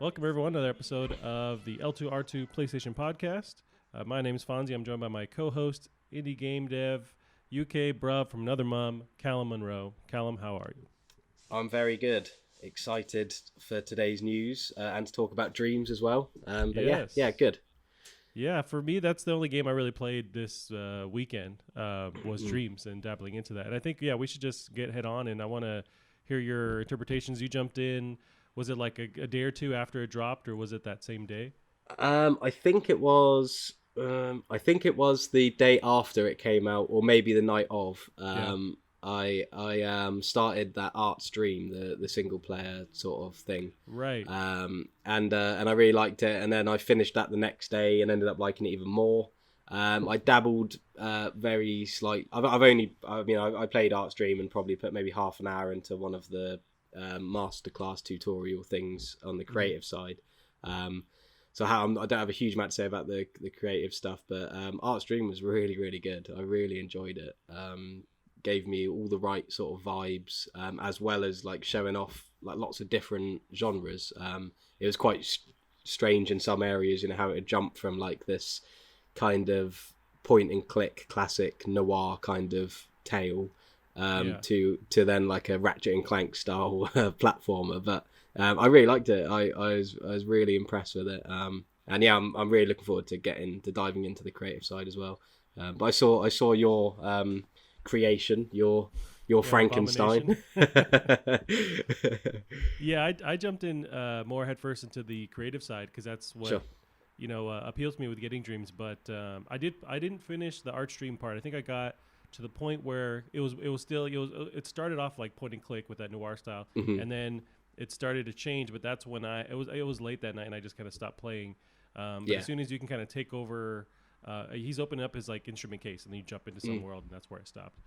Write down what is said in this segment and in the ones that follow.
Welcome, everyone, to another episode of the L2R2 PlayStation Podcast. My name is Fonzie. I'm joined by my co-host, indie game dev, UK bruv from another mum, Callum Monroe. Callum, how are you? I'm very good. Excited for today's news and to talk about Dreams as well. But yeah, Yes. good. Yeah, for me, that's the only game I really played this weekend was Mm. Dreams and dabbling into that. And I think, we should just get head on, and I want to hear your interpretations. You jumped in. Was it like a day or two after it dropped, or was it that same day? I think it was. I think it was the day after it came out, or maybe the night of. Yeah. I started that art stream, the single player sort of thing. Right. And I really liked it. And then I finished that the next day and ended up liking it even more. I dabbled very slight. I played art stream and probably put maybe half an hour into one of the masterclass tutorial things on the creative side. I don't have a huge amount to say about the creative stuff, but art stream was really, really good. I really enjoyed it. Gave me all the right sort of vibes, as well as like showing off like lots of different genres. It was quite strange in some areas, how it jumped from like this kind of point and click classic noir kind of tale Yeah. to then like a Ratchet and Clank style platformer. But I really liked it. I was really impressed with it. And yeah, I'm really looking forward to diving into the creative side as well. But I saw your creation, your Yeah, Frankenstein. Abomination. Yeah, I jumped in more headfirst into the creative side because that's what Sure. appeals to me with getting dreams. But I didn't finish the art stream part. I think I got to the point where it started off like point and click with that noir style, Hmm. and then it started to change. But that's when it was late that night, and I just kind of stopped playing. But Yeah. as soon as you can kind of take over, he's opening up his like instrument case, and then you jump into some Mm. world, and that's where I stopped.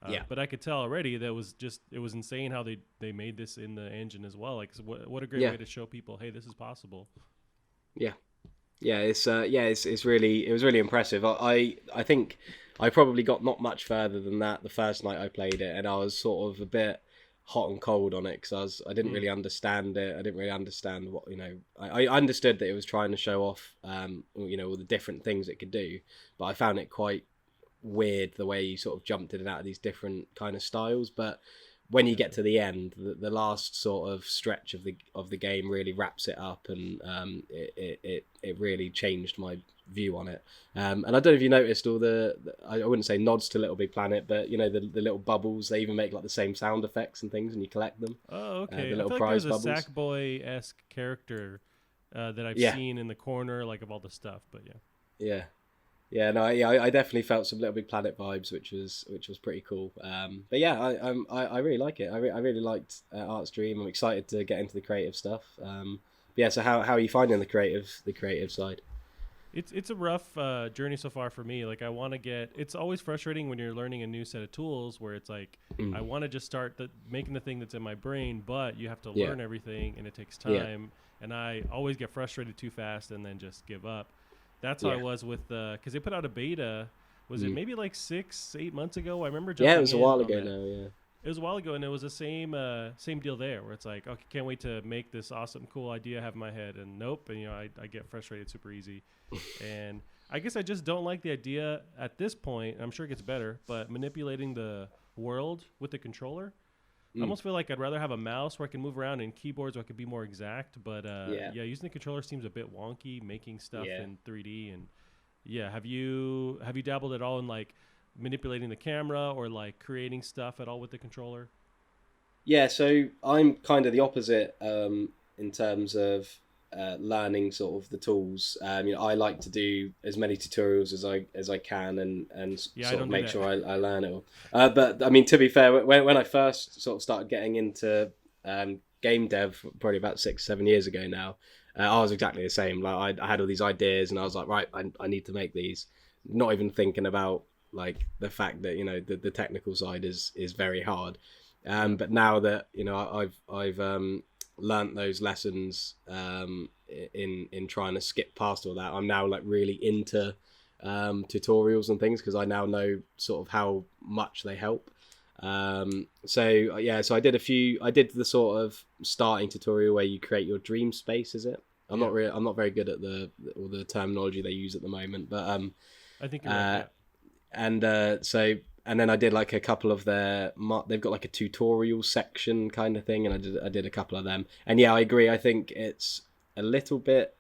Yeah. But I could tell already that it was insane how they made this in the engine as well. Like, what a great Yeah. way to show people, hey, this is possible. Yeah. Yeah, it was really impressive. I think I probably got not much further than that the first night I played it, and I was sort of a bit hot and cold on it because I didn't Mm. really understand it. I didn't really understand what I understood that it was trying to show off all the different things it could do, but I found it quite weird the way you sort of jumped in and out of these different kind of styles. But when you Yeah. get to the end, the last sort of stretch of the game really wraps it up, and it really changed my view on it. And I don't know if you noticed all I wouldn't say nods to Little Big Planet, but the little bubbles, they even make like the same sound effects and things, and you collect them. Oh, okay. The I little feel like there's prize a bubbles. Sackboy-esque character that I've Yeah, seen in the corner, like of all the stuff. But yeah. yeah. Yeah, no, yeah, I definitely felt some Little Big Planet vibes, which was pretty cool. But yeah, I really like it. I really liked Art Stream. I'm excited to get into the creative stuff. But yeah, so how are you finding the creative side? It's a rough journey so far for me. Like I want to get. It's always frustrating when you're learning a new set of tools where it's like I Mm. want to just start making the thing that's in my brain, but you have to Yeah, learn everything and it takes yeah, time. And I always get frustrated too fast and then just give up. That's how I yeah. was with because they put out a beta. Was it Mm. maybe like 6, 8 months ago? I remember Yeah, it jumping was a in while on ago that. now. Yeah, It was a while ago, and it was the same deal there, where it's like, okay, can't wait to make this awesome, cool idea I have in my head, and nope, and I get frustrated super easy, and I guess I just don't like the idea at this point. I'm sure it gets better, but manipulating the world with the controller, I mm. almost feel like I'd rather have a mouse where I can move around and keyboards where I could be more exact. But Yeah, yeah, using the controller seems a bit wonky, making stuff yeah. in 3D, and yeah, have you dabbled at all in like manipulating the camera or like creating stuff at all with the controller? Yeah, so I'm kind of the opposite in terms of learning sort of the tools. I like to do as many tutorials as I can and Yeah, I sort of don't do make that. sure I learn it all. But I mean, to be fair, when I first sort of started getting into game dev, probably about 6 7 years ago now, I was exactly the same. Like I had all these ideas, and I was like, right, I need to make these. Not even thinking about like the fact that the technical side is very hard. Yeah. But now that I've learnt those lessons in trying to skip past all that, I'm now like really into tutorials and things because I now know sort of how much they help. So I did I did the sort of starting tutorial where you create your dream space. Is it? Yeah, I'm not very good at all the terminology they use at the moment, but I think you're right. uh, Yeah. and then I did like a couple of they've got like a tutorial section kind of thing, and I did a couple of them. And yeah, I agree. I think it's a little bit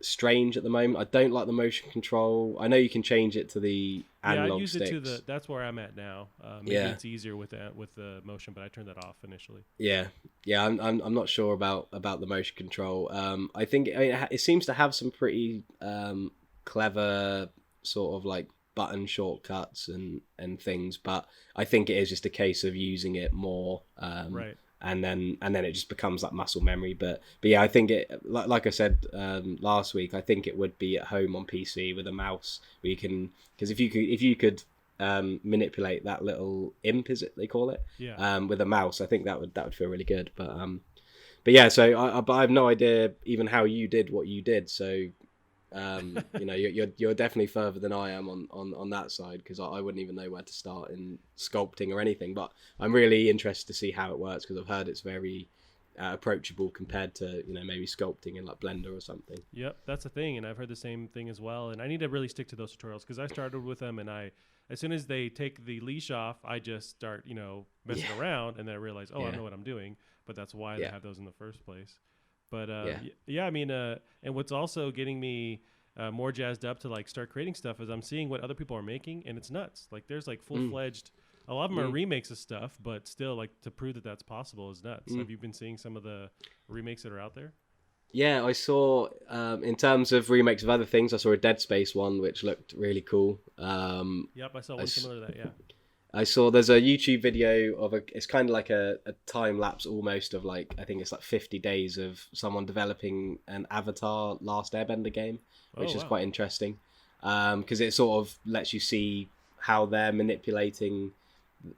strange at the moment. I don't like the motion control. I know you can change it to the Yeah, I analog use it to sticks. that's where I'm at now. Maybe Yeah, it's easier with the motion, but I turned that off initially. yeah, yeah. I'm not sure about the motion control. I think it seems to have some pretty clever sort of like button shortcuts and things, but I think it is just a case of using it more. Right. And then it just becomes like muscle memory. But yeah, I think it like I said last week, I think it would be at home on PC with a mouse where you can, because if you could manipulate that little imp, is it they call it, Yeah. with a mouse, I think that would feel really good. But yeah, so but I have no idea even how you did what you did. So you're definitely further than I am on that side, because I wouldn't even know where to start in sculpting or anything. But I'm really interested to see how it works, because I've heard it's very approachable compared to maybe sculpting in like Blender or something. Yep, that's the thing, and I've heard the same thing as well. And I need to really stick to those tutorials because I started with them, and as soon as they take the leash off, I just start, messing Yeah, around, and then I realize, oh, I yeah, know what I'm doing. But that's why they yeah, have those in the first place. But yeah. yeah, I mean, and what's also getting me more jazzed up to like start creating stuff is I'm seeing what other people are making, and it's nuts. Like there's like full Mm, fledged. A lot of them are mm, remakes of stuff, but still, like to prove that that's possible is nuts. mm. Have you been seeing some of the remakes that are out there? Yeah, I saw in terms of remakes of other things, I saw a Dead Space one which looked really cool. Yep, I saw I, one similar to that. Yeah. I saw there's a YouTube video of it's kind of like a time lapse almost of like, I think it's like 50 days of someone developing an Avatar Last Airbender game, Oh which is wow. quite interesting, because it sort of lets you see how they're manipulating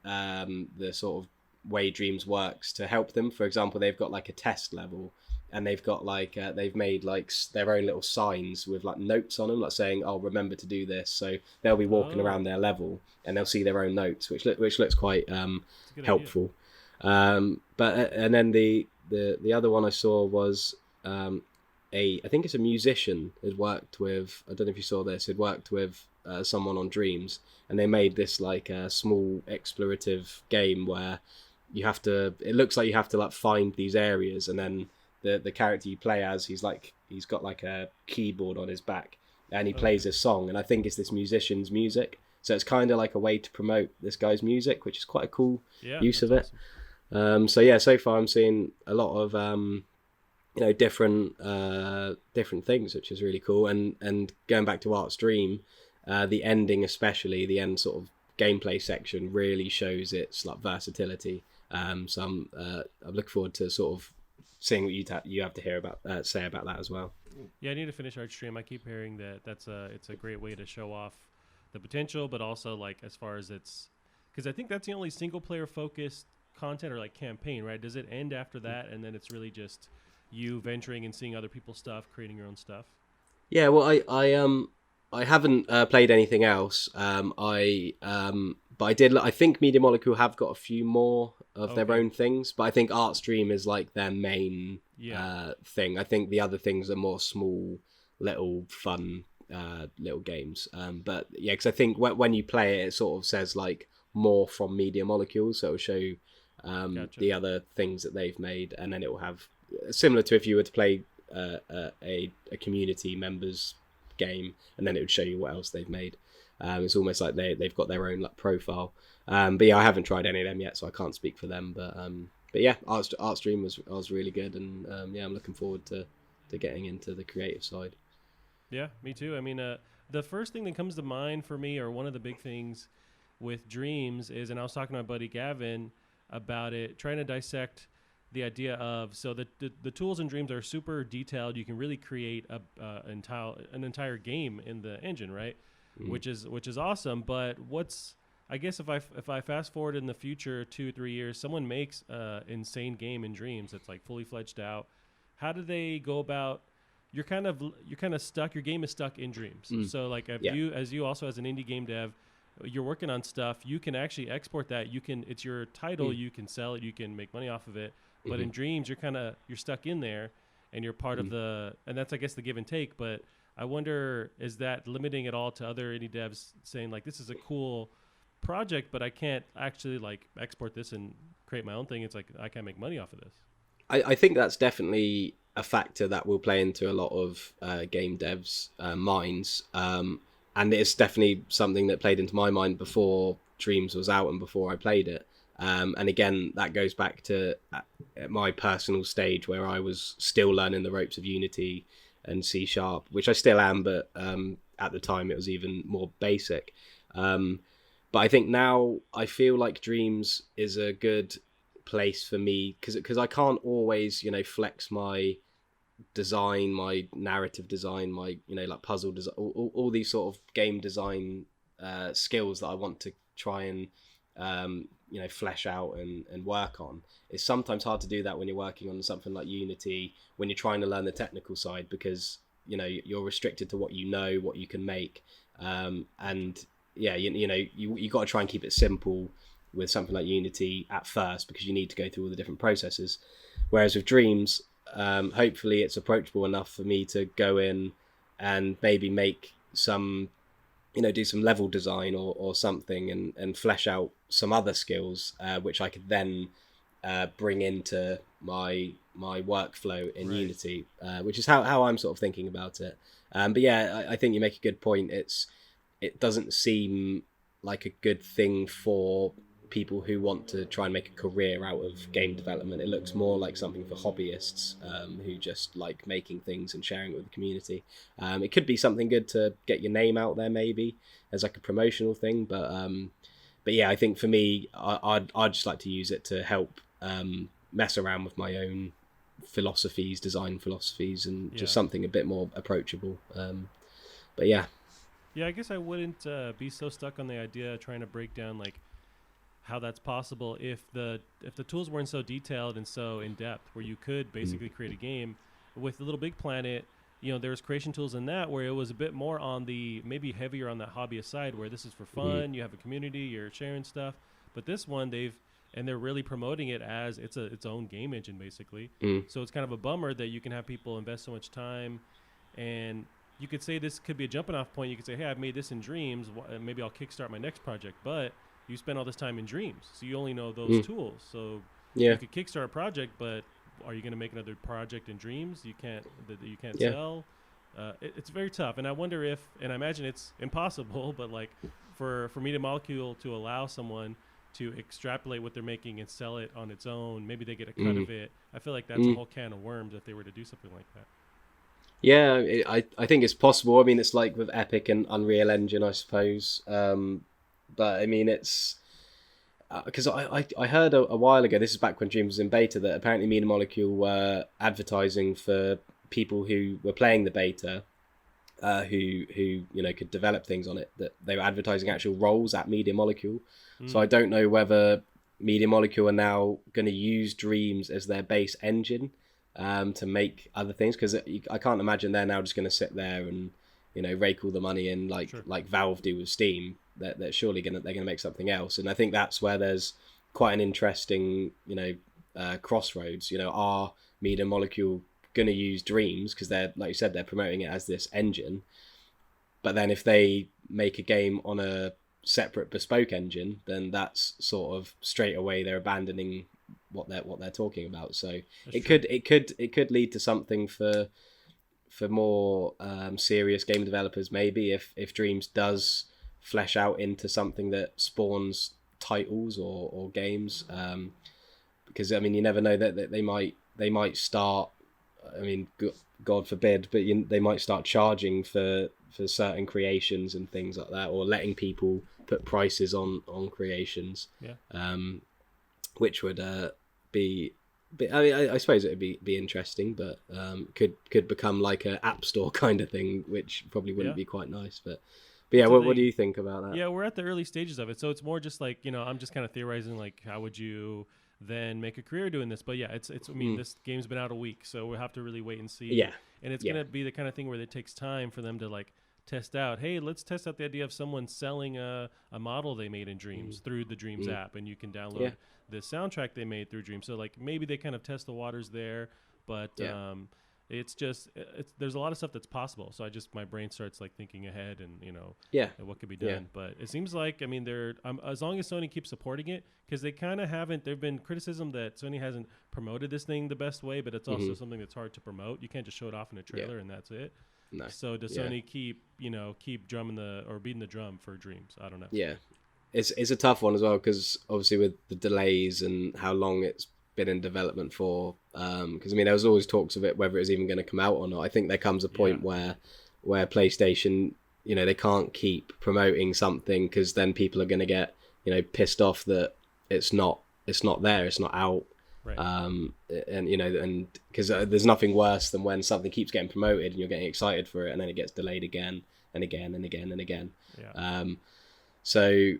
the sort of way dreams works to help them. For example, they've got like a test level, and they've got like they've made like their own little signs with like notes on them, like saying, "Oh, remember to do this." So they'll be walking Oh, around their level, and they'll see their own notes, which looks quite it's a good idea. helpful. But and then the other one I saw was I think it's a musician who'd worked with, I don't know if you saw this, had worked with someone on Dreams, and they made this like a small explorative game where it looks like you have to like find these areas, and then the character you play as, he's got like a keyboard on his back, and he plays Okay. a song, and I think it's this musician's music, so it's kind of like a way to promote this guy's music, which is quite a cool Yeah, use that's of it. awesome. So yeah, so far I'm seeing a lot of different things, which is really cool. And going back to Art's Dream, the ending, especially the end sort of gameplay section, really shows its like versatility. So I'm looking forward to sort of seeing what you have to say about that as well. Yeah, I need to finish Art Stream. I keep hearing that it's a great way to show off the potential, but also like as far as it's because I think that's the only single player focused content or like campaign, right? Does it end after that, and then it's really just you venturing and seeing other people's stuff, creating your own stuff? Yeah, well, I haven't played anything else. But I did. I think Media Molecule have got a few more of their Okay. own things, but I think Artstream is like their main Yeah. thing. I think the other things are more small, little fun, little games. But yeah, because I think when you play it, it sort of says like more from Media Molecule, so it'll show Gotcha. the other things that they've made, and then it will have similar to if you were to play a community members game, and then it would show you what else they've made. It's almost like they've got their own like profile. But yeah, I haven't tried any of them yet, so I can't speak for them. But yeah, Artstream was really good, and yeah, I'm looking forward to getting into the creative side. Yeah, me too. I mean, the first thing that comes to mind for me, or one of the big things with dreams, is, and I was talking to my buddy Gavin about it, trying to dissect the idea of so the tools in dreams are super detailed. You can really create an entire game in the engine, right? Mm. Which is awesome. But I guess if I fast forward in the future 2 3 years, someone makes an insane game in dreams that's like fully fledged out. How do they go about you're kind of stuck. Your game is stuck in dreams. Mm. So like, if Yeah. you as you also as an indie game dev, you're working on stuff, you can actually export that. It's your title. You can sell it. You can make money off of it. But in Dreams, you're stuck in there, and you're part of and that's, I guess, the give and take. But I wonder, is that limiting it all to other indie devs saying like, this is a cool project, but I can't actually like export this and create my own thing. It's like, I can't make money off of this. I think that's definitely a factor that will play into a lot of game devs' minds. And it's definitely something that played into my mind before Dreams was out and before I played it. And again, that goes back to my personal stage where I was still learning the ropes of Unity and C#, which I still am, but at the time it was even more basic. But I think now I feel like Dreams is a good place for me because I can't always, flex my design, my narrative design, my like puzzle design, all these sort of game design skills that I want to try and flesh out and work on. It's sometimes hard to do that when you're working on something like Unity, when you're trying to learn the technical side, because you're restricted to what what you can make, and yeah, you got to try and keep it simple with something like Unity at first, because you need to go through all the different processes. Whereas with Dreams, hopefully it's approachable enough for me to go in and maybe make some, do some level design or something, and flesh out some other skills, which I could then bring into my workflow in Unity, which is how I'm sort of thinking about it. But yeah, I think you make a good point. It doesn't seem like a good thing for people who want to try and make a career out of game development. It looks more like something for hobbyists who just like making things and sharing it with the community. It could be something good to get your name out there, maybe as like a promotional thing. But yeah, I think for me, I'd just like to use it to help mess around with my own design philosophies, and just something a bit more approachable. But yeah. Yeah, I guess I wouldn't be so stuck on the idea of trying to break down like how that's possible if the tools weren't so detailed and so in depth, where you could basically create a game with Little Big Planet. There was creation tools in that where it was a bit more on the maybe heavier on the hobbyist side, where this is for fun. You have a community, you're sharing stuff. But this one, they're really promoting it as its own game engine basically. So it's kind of a bummer that you can have people invest so much time, and you could say this could be a jumping off point. You could say, hey, I've made this in Dreams. Maybe I'll kickstart my next project. But you spent all this time in Dreams, so you only know those tools. So you could kickstart a project, but are you going to make another project in Dreams? You can't sell. It's very tough. And I wonder if, and I imagine it's impossible, but like for Media Molecule to allow someone to extrapolate what they're making and sell it on its own, maybe they get a cut of it. I feel like that's a whole can of worms if they were to do something like that. Yeah, I think it's possible. I mean, it's like with Epic and Unreal Engine, I suppose. But I mean, it's because I heard a while ago, this is back when Dreams was in beta, that apparently Media Molecule were advertising for people who were playing the beta, who could develop things on it, that they were advertising actual roles at Media Molecule. So I don't know whether Media Molecule are now going to use Dreams as their base engine to make other things, because I can't imagine they're now just going to sit there and rake all the money in like Valve do with Steam. They're surely they're gonna make something else, and I think that's where there's quite an interesting crossroads. Are Media Molecule gonna use Dreams because they're, like you said, they're promoting it as this engine, but then if they make a game on a separate bespoke engine, then that's sort of straight away they're abandoning what they're talking about. So it could lead to something for more serious game developers, maybe, if Dreams does flesh out into something that spawns titles or games, because I mean, you never know that they might start, I mean, God forbid, but they might start charging for certain creations and things like that, or letting people put prices on creations, which would be, I mean, I suppose it would be interesting, but could become like an app store kind of thing, which probably wouldn't be quite nice. But yeah, what do you think about that? Yeah, we're at the early stages of it, so it's more just like, I'm just kind of theorizing, like, how would you then make a career doing this? But yeah, it's I mean, this game's been out a week, so we'll have to really wait and see. Yeah, and it's gonna be the kind of thing where it takes time for them to like test out, hey, let's test out the idea of someone selling a model they made in Dreams through the Dreams app, and you can download the soundtrack they made through Dreams. So like maybe they kind of test the waters there, but it's just there's a lot of stuff that's possible. So my brain starts like thinking ahead and and what could be done. But it seems like, I mean, they're as long as Sony keeps supporting it, because they kind of haven't. There've been criticism that Sony hasn't promoted this thing the best way, but it's also something that's hard to promote. You can't just show it off in a trailer and that's it. No. So does Sony keep drumming or beating the drum for Dreams? I don't know. Yeah, it's a tough one as well, because obviously with the delays and how long it's been in development for, because I mean there was always talks of it whether it was even going to come out or not. I think there comes a point where PlayStation, they can't keep promoting something, because then people are going to get pissed off that it's not there, it's not out. Right. And because there's nothing worse than when something keeps getting promoted and you're getting excited for it, and then it gets delayed again and again and again and again. So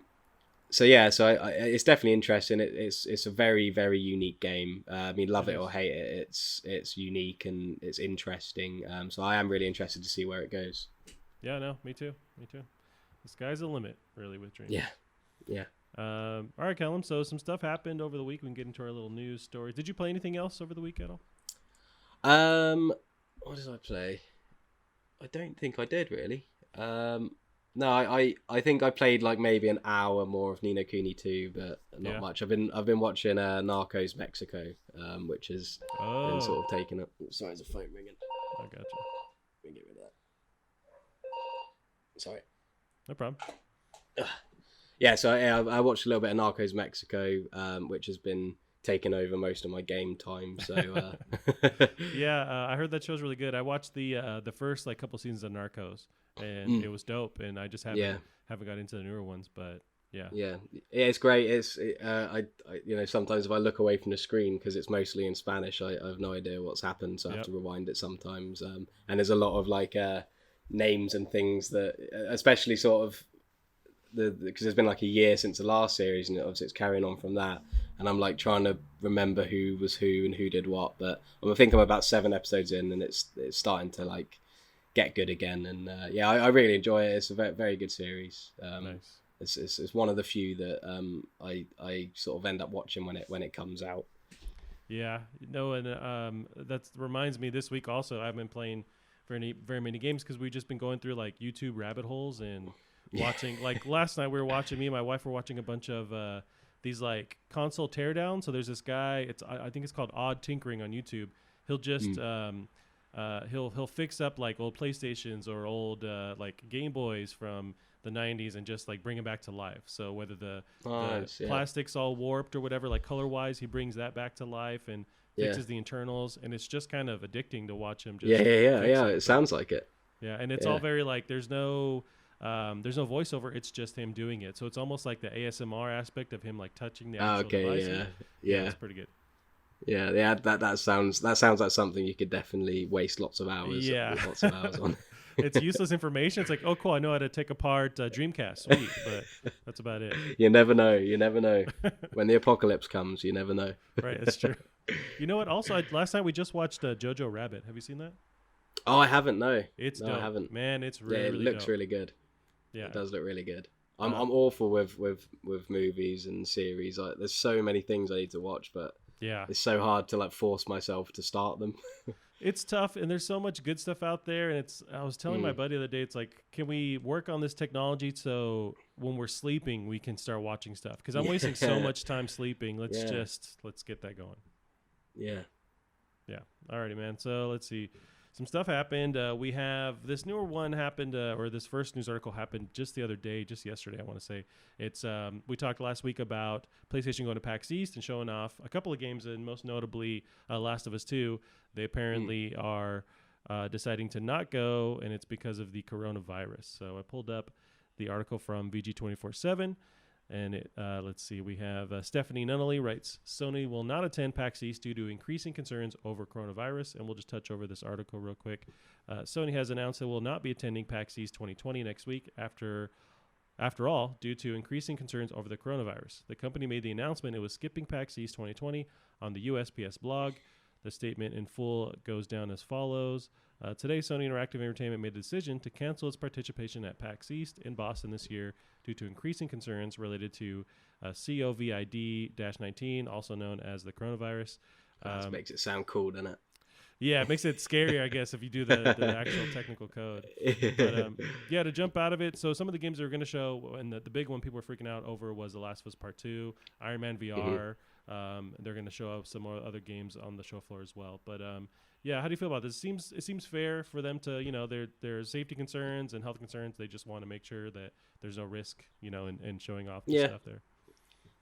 it's definitely interesting. It's a very, very unique game. I mean, love it or hate it, it's unique and it's interesting. So I am really interested to see where it goes. Yeah, no, me too. The sky's the limit, really, with Dreams. Yeah. All right, Callum. So some stuff happened over the week. We can get into our little news stories. Did you play anything else over the week at all? What did I play? I don't think I did, really. No, I think I played like maybe an hour more of Ni no Kuni 2, but not much. I've been watching Narcos Mexico, which has been sort of taken up. Sorry, there's a phone ringing. I got you. Let me get rid of that. Sorry. No problem. Yeah, so I watched a little bit of Narcos Mexico, which has been taking over most of my game time. So I heard that show's really good. I watched the first like couple seasons of Narcos, and it was dope. And I just haven't got into the newer ones, but yeah, it's great. I sometimes if I look away from the screen because it's mostly in Spanish, I have no idea what's happened, so I have to rewind it sometimes. And there's a lot of like names and things that, especially sort of because there's been like a year since the last series, and obviously it's carrying on from that, and I'm like trying to remember who was who and who did what. But I think I'm about 7 episodes in, and it's starting to like get good again. And I really enjoy it. It's a very, very good series. Nice. It's one of the few that I sort of end up watching when it comes out. Yeah, no, and that reminds me. This week also, I've been playing very many games because we've just been going through like YouTube rabbit holes and watching. Like last night, me and my wife were watching a bunch of these like console teardowns. So there's this guy. I think it's called Odd Tinkering on YouTube. He'll just he'll fix up like old PlayStations or old like Game Boys from the 90s and just like bring them back to life. So whether the plastic's all warped or whatever, like color wise, he brings that back to life and fixes the internals, and it's just kind of addicting to watch him just it sounds like it. Yeah, and it's all very like there's no voiceover, it's just him doing it. So it's almost like the ASMR aspect of him like touching the actual device. Yeah, it's pretty good. Yeah, that sounds like something you could definitely waste lots of hours on. It's useless information. It's like, oh, cool, I know how to take apart Dreamcast. Sweet, but that's about it. You never know. When the apocalypse comes, you never know. Right, that's true. You know what? Also, last night we just watched Jojo Rabbit. Have you seen that? Oh, I haven't. No, it's dope. I haven't. Man, it's really, it looks dope. really good. Yeah, it does look really good. I'm awful with movies and series. There's so many things I need to watch, but it's so hard to like force myself to start them. It's tough, and there's so much good stuff out there. And I was telling my buddy the other day, it's like, can we work on this technology so when we're sleeping we can start watching stuff? Because I'm wasting so much time sleeping. Let's get that going. Yeah. Alrighty, man. So let's see. Some stuff happened. We have this newer one happened, or this first news article happened just the other day, just yesterday, I want to say. It's we talked last week about PlayStation going to PAX East and showing off a couple of games, and most notably Last of Us 2. They apparently are deciding to not go, and it's because of the coronavirus. So I pulled up the article from VG247. And let's see, we have Stephanie Nunnally writes, Sony will not attend PAX East due to increasing concerns over coronavirus. And we'll just touch over this article real quick. Sony has announced it will not be attending PAX East 2020 next week after all, due to increasing concerns over the coronavirus. The company made the announcement it was skipping PAX East 2020 on the USPS blog. The statement in full goes down as follows. Today, Sony Interactive Entertainment made the decision to cancel its participation at PAX East in Boston this year due to increasing concerns related to COVID-19, also known as the coronavirus. That makes it sound cool, doesn't it? Yeah, it makes it scarier, I guess, if you do the actual technical code. But yeah, to jump out of it, so some of the games they were going to show, and the big one people were freaking out over was The Last of Us Part 2, Iron Man VR. They're going to show up some more other games on the show floor as well. But yeah, how do you feel about this? It seems fair for them to, there's safety concerns and health concerns. They just want to make sure that there's no risk, in showing off the stuff there.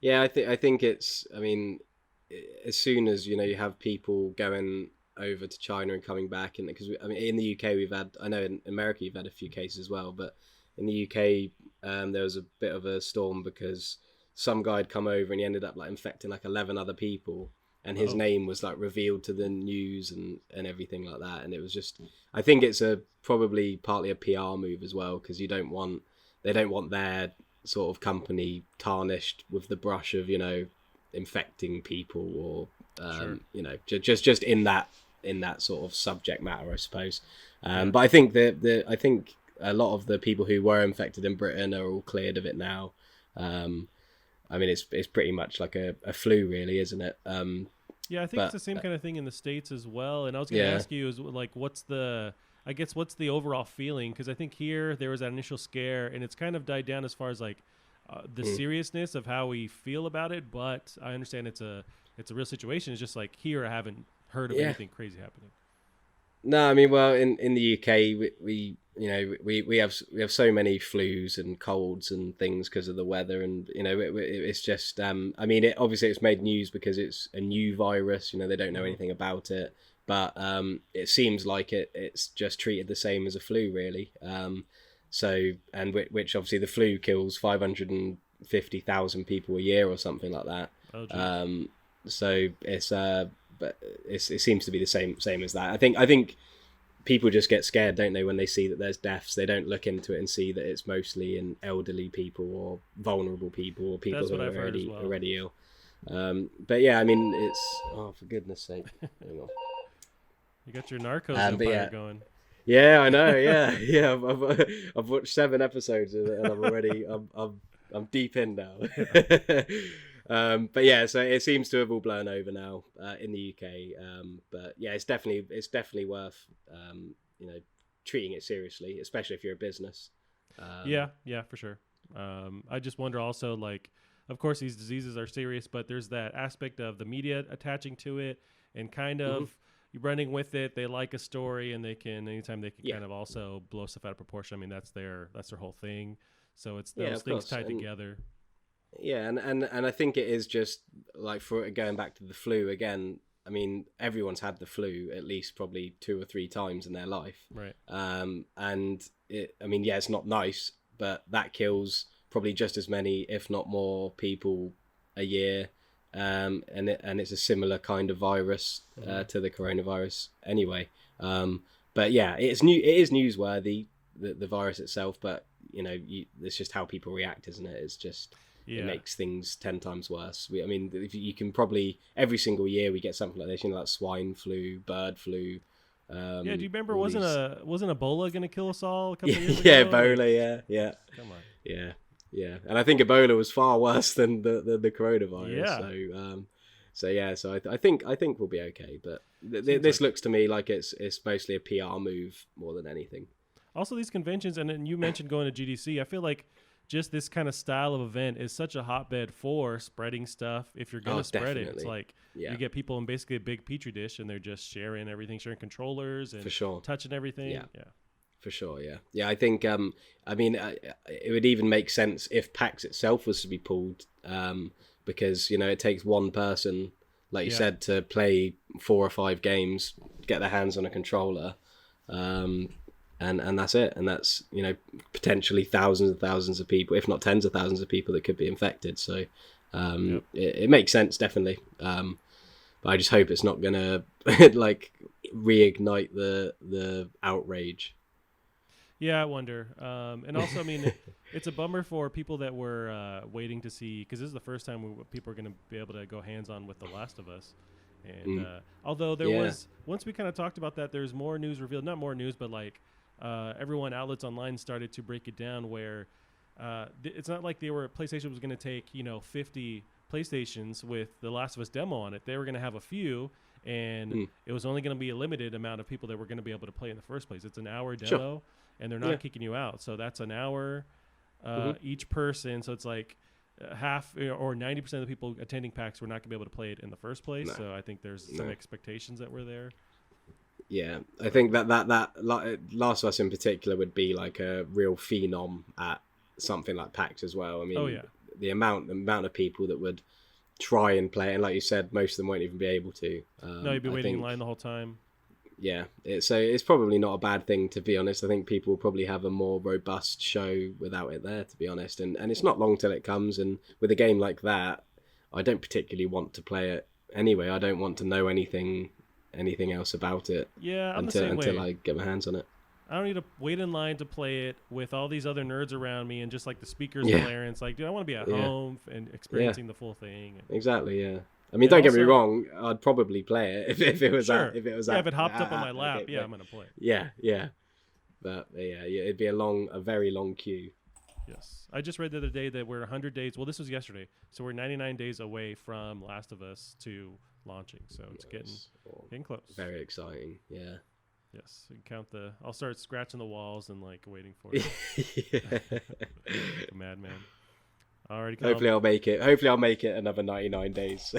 Yeah, I think it's, I mean, as soon as, you have people going over to China and coming back, and because in the UK we've had, I know in America you've had a few cases as well, but in the UK there was a bit of a storm because some guy had come over and he ended up like infecting like 11 other people, and his name was like revealed to the news and everything like that. And it was just, I think it's probably partly a PR move as well, because they don't want their sort of company tarnished with the brush of infecting people or just in that sort of subject matter, I suppose. But I think I think a lot of the people who were infected in Britain are all cleared of it now. I mean, it's pretty much like a flu, really, isn't it? Yeah, I think it's the same kind of thing in the States as well. And I was going to ask you, is like, what's the overall feeling? Because I think here there was that initial scare, and it's kind of died down as far as like the seriousness of how we feel about it. But I understand it's a real situation. It's just like here, I haven't heard of anything crazy happening. No, I mean, well, in the UK, we have so many flus and colds and things because of the weather, and it's just I mean, obviously it's made news because it's a new virus. They don't know anything about it, but it seems like it's just treated the same as a flu, really. So, and which obviously the flu kills 550,000 people a year or something like that. So it's but it seems to be the same as that. I think people just get scared, don't they, when they see that there's deaths? They don't look into it and see that it's mostly in elderly people or vulnerable people or people who are already ill. But yeah, I mean, it's for goodness sake. Hang on. You got your Narcos empire going. Yeah, I know. Yeah. I've watched 7 episodes of it, and I'm deep in now. But yeah, so it seems to have all blown over now in the UK. But yeah, it's definitely worth treating it seriously, especially if you're a business. Yeah, for sure. I just wonder also, like, of course these diseases are serious, but there's that aspect of the media attaching to it and kind of running with it. They like a story, and anytime they can kind of also blow stuff out of proportion. I mean, that's their whole thing. So it's those things tied together. Yeah, and I think it is just like, for going back to the flu again. I mean, everyone's had the flu at least probably 2 or 3 times in their life, right? And it's not nice, but that kills probably just as many, if not more, people a year. And it's a similar kind of virus to the coronavirus anyway. But yeah, it is newsworthy, the virus itself, but it's just how people react, isn't it? It's just. Yeah. It makes things 10 times worse. I mean, if you can probably, every single year we get something like this, like swine flu, bird flu. Do you remember wasn't Ebola going to kill us all a couple of years yeah, ago? Ebola, yeah. Come on. Yeah. And I think Ebola was far worse than the coronavirus. Yeah. So I think we'll be okay. But this looks to me like it's mostly a PR move more than anything. Also, these conventions, and then you mentioned going to GDC. I feel like just this kind of style of event is such a hotbed for spreading stuff. If you're going to spread it, it's like you get people in basically a big petri dish, and they're just sharing everything, sharing controllers and touching everything. Yeah. For sure. Yeah. I think, it would even make sense if PAX itself was to be pulled, because, it takes one person, like you said, to play 4 or 5 games, get their hands on a controller. And that's it. And that's, potentially thousands and thousands of people, if not tens of thousands of people that could be infected. So it makes sense, definitely. But I just hope it's not going to like reignite the outrage. Yeah, I wonder. And also, I mean, it's a bummer for people that were waiting to see, because this is the first time people are going to be able to go hands-on with The Last of Us. And although there was, once we kind of talked about that, there's more news revealed. Not more news, but like everyone, outlets online started to break it down where it's not like PlayStation was going to take, 50 PlayStations with the Last of Us demo on it. They were going to have a few, and it was only going to be a limited amount of people that were going to be able to play in the first place. It's an hour demo, and they're not kicking you out. So that's an hour each person. So it's like half or 90% of the people attending PAX were not going to be able to play it in the first place. No. So I think there's some expectations that were there. Yeah, I think that Last of Us in particular would be like a real phenom at something like PAX as well. I mean, the amount of people that would try and play it, and like you said, most of them won't even be able to. No, you'd be waiting in line the whole time. Yeah, so it's probably not a bad thing, to be honest. I think people will probably have a more robust show without it there, to be honest. And it's not long till it comes, and with a game like that, I don't particularly want to play it anyway. I don't want to know anything else about it until I get my hands on it. I don't need to wait in line to play it with all these other nerds around me and just like the speakers blaring. It's like, dude, I want to be at home and experiencing the full thing. Exactly, yeah. I mean, don't get me wrong. I'd probably play it if it was if it hopped up on my lap. I'm gonna play. Yeah. But it'd be a very long queue. Yes, I just read the other day that we're 100 days. Well, this was yesterday, so we're 99 days away from Last of Us 2 launching. So it's getting close. Very exciting. Yeah. Yes, I'll start scratching the walls and like waiting for it. Like a madman. Alrighty, hopefully I'll make it another 99 days.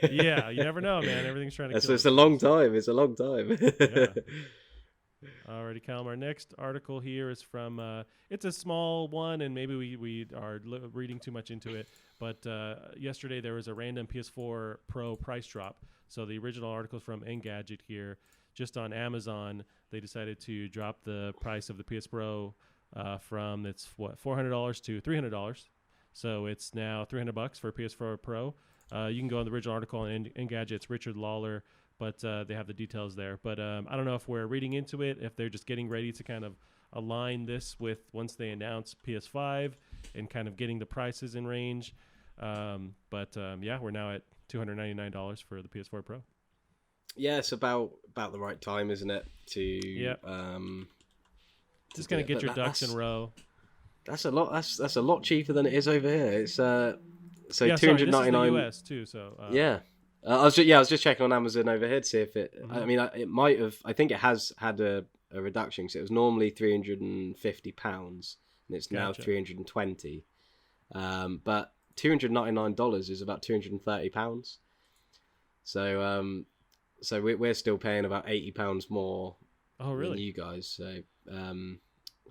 Yeah, you never know, man. Everything's trying to kill it's a long time. It's a long time. Yeah. Alrighty, Callum. Our next article here is from, it's a small one, and maybe we are reading too much into it, but yesterday there was a random PS4 Pro price drop. So the original article is from Engadget here. Just on Amazon, they decided to drop the price of the PS Pro from $400 to $300. So it's now $300 for PS4 Pro. You can go on the original article on Engadget's Richard Lawler, but they have the details there. But I don't know if we're reading into it, if they're just getting ready to kind of align this with once they announce PS5 and kind of getting the prices in range. But we're now at $299 for the PS4 Pro. Yeah, it's about the right time, isn't it? Just kind of get your ducks in a row. That's a lot. That's a lot cheaper than it is over here. It's so $299. This is the US too. So I was just checking on Amazon over here to see if it. I mean, it might have. I think it has had a reduction because it was normally £350 and it's now $320. But $299 is about £230. So we're still paying about £80 more. Oh, really? Than you guys. So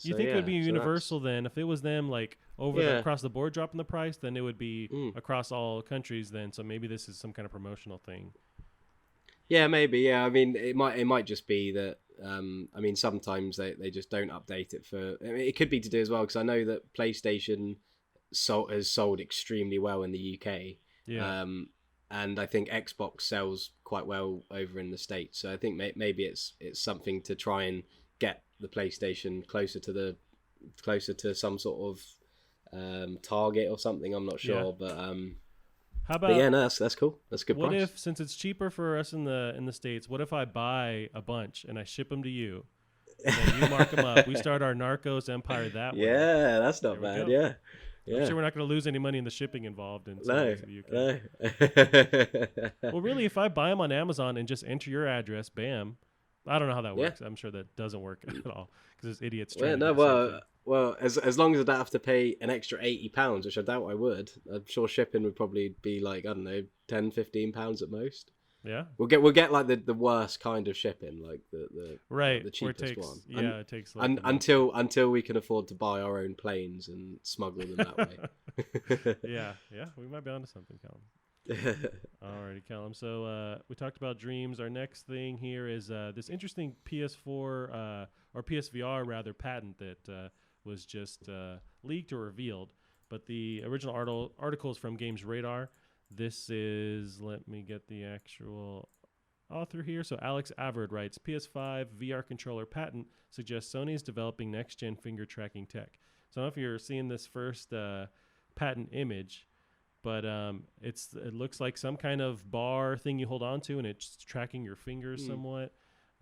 you think it would be universal then? If it was them like across the board dropping the price, then it would be across all countries then. So maybe this is some kind of promotional thing. Yeah, maybe. Yeah, I mean, it might just be that. I mean, sometimes they just don't update it for. I mean, it could be to do as well because I know that PlayStation has sold extremely well in the UK. Yeah. And I think Xbox sells quite well over in the States. So I think maybe it's something to try and get the PlayStation closer to some sort of target or something. I'm not sure, but how about? But no, that's cool. That's a good price. What if, since it's cheaper for us in the States, what if I buy a bunch and I ship them to you, and then you mark them up? We start our Narcos empire that way. Yeah, that's not bad. Yeah. I'm sure we're not going to lose any money in the shipping involved. No. Well, really, if I buy them on Amazon and just enter your address, bam. I don't know how that works. I'm sure that doesn't work at all because there's idiots trying to do the well, as long as I don't have to pay an extra £80, which I doubt I would, I'm sure shipping would probably be like, I don't know, £10-15 at most. Yeah, we'll get like the worst kind of shipping, like the cheapest one. Yeah, it takes like until we can afford to buy our own planes and smuggle them that way. yeah, we might be onto something, Callum. Alrighty, Callum. So we talked about Dreams. Our next thing here is this interesting PS4 or PSVR rather patent that was just leaked or revealed. But the original article is from Games Radar. This is, let me get the actual author here. So Alex Avard writes, PS5 VR controller patent suggests Sony is developing next-gen finger tracking tech. So I don't know if you're seeing this first patent image, but it looks like some kind of bar thing you hold on to, and it's tracking your fingers somewhat.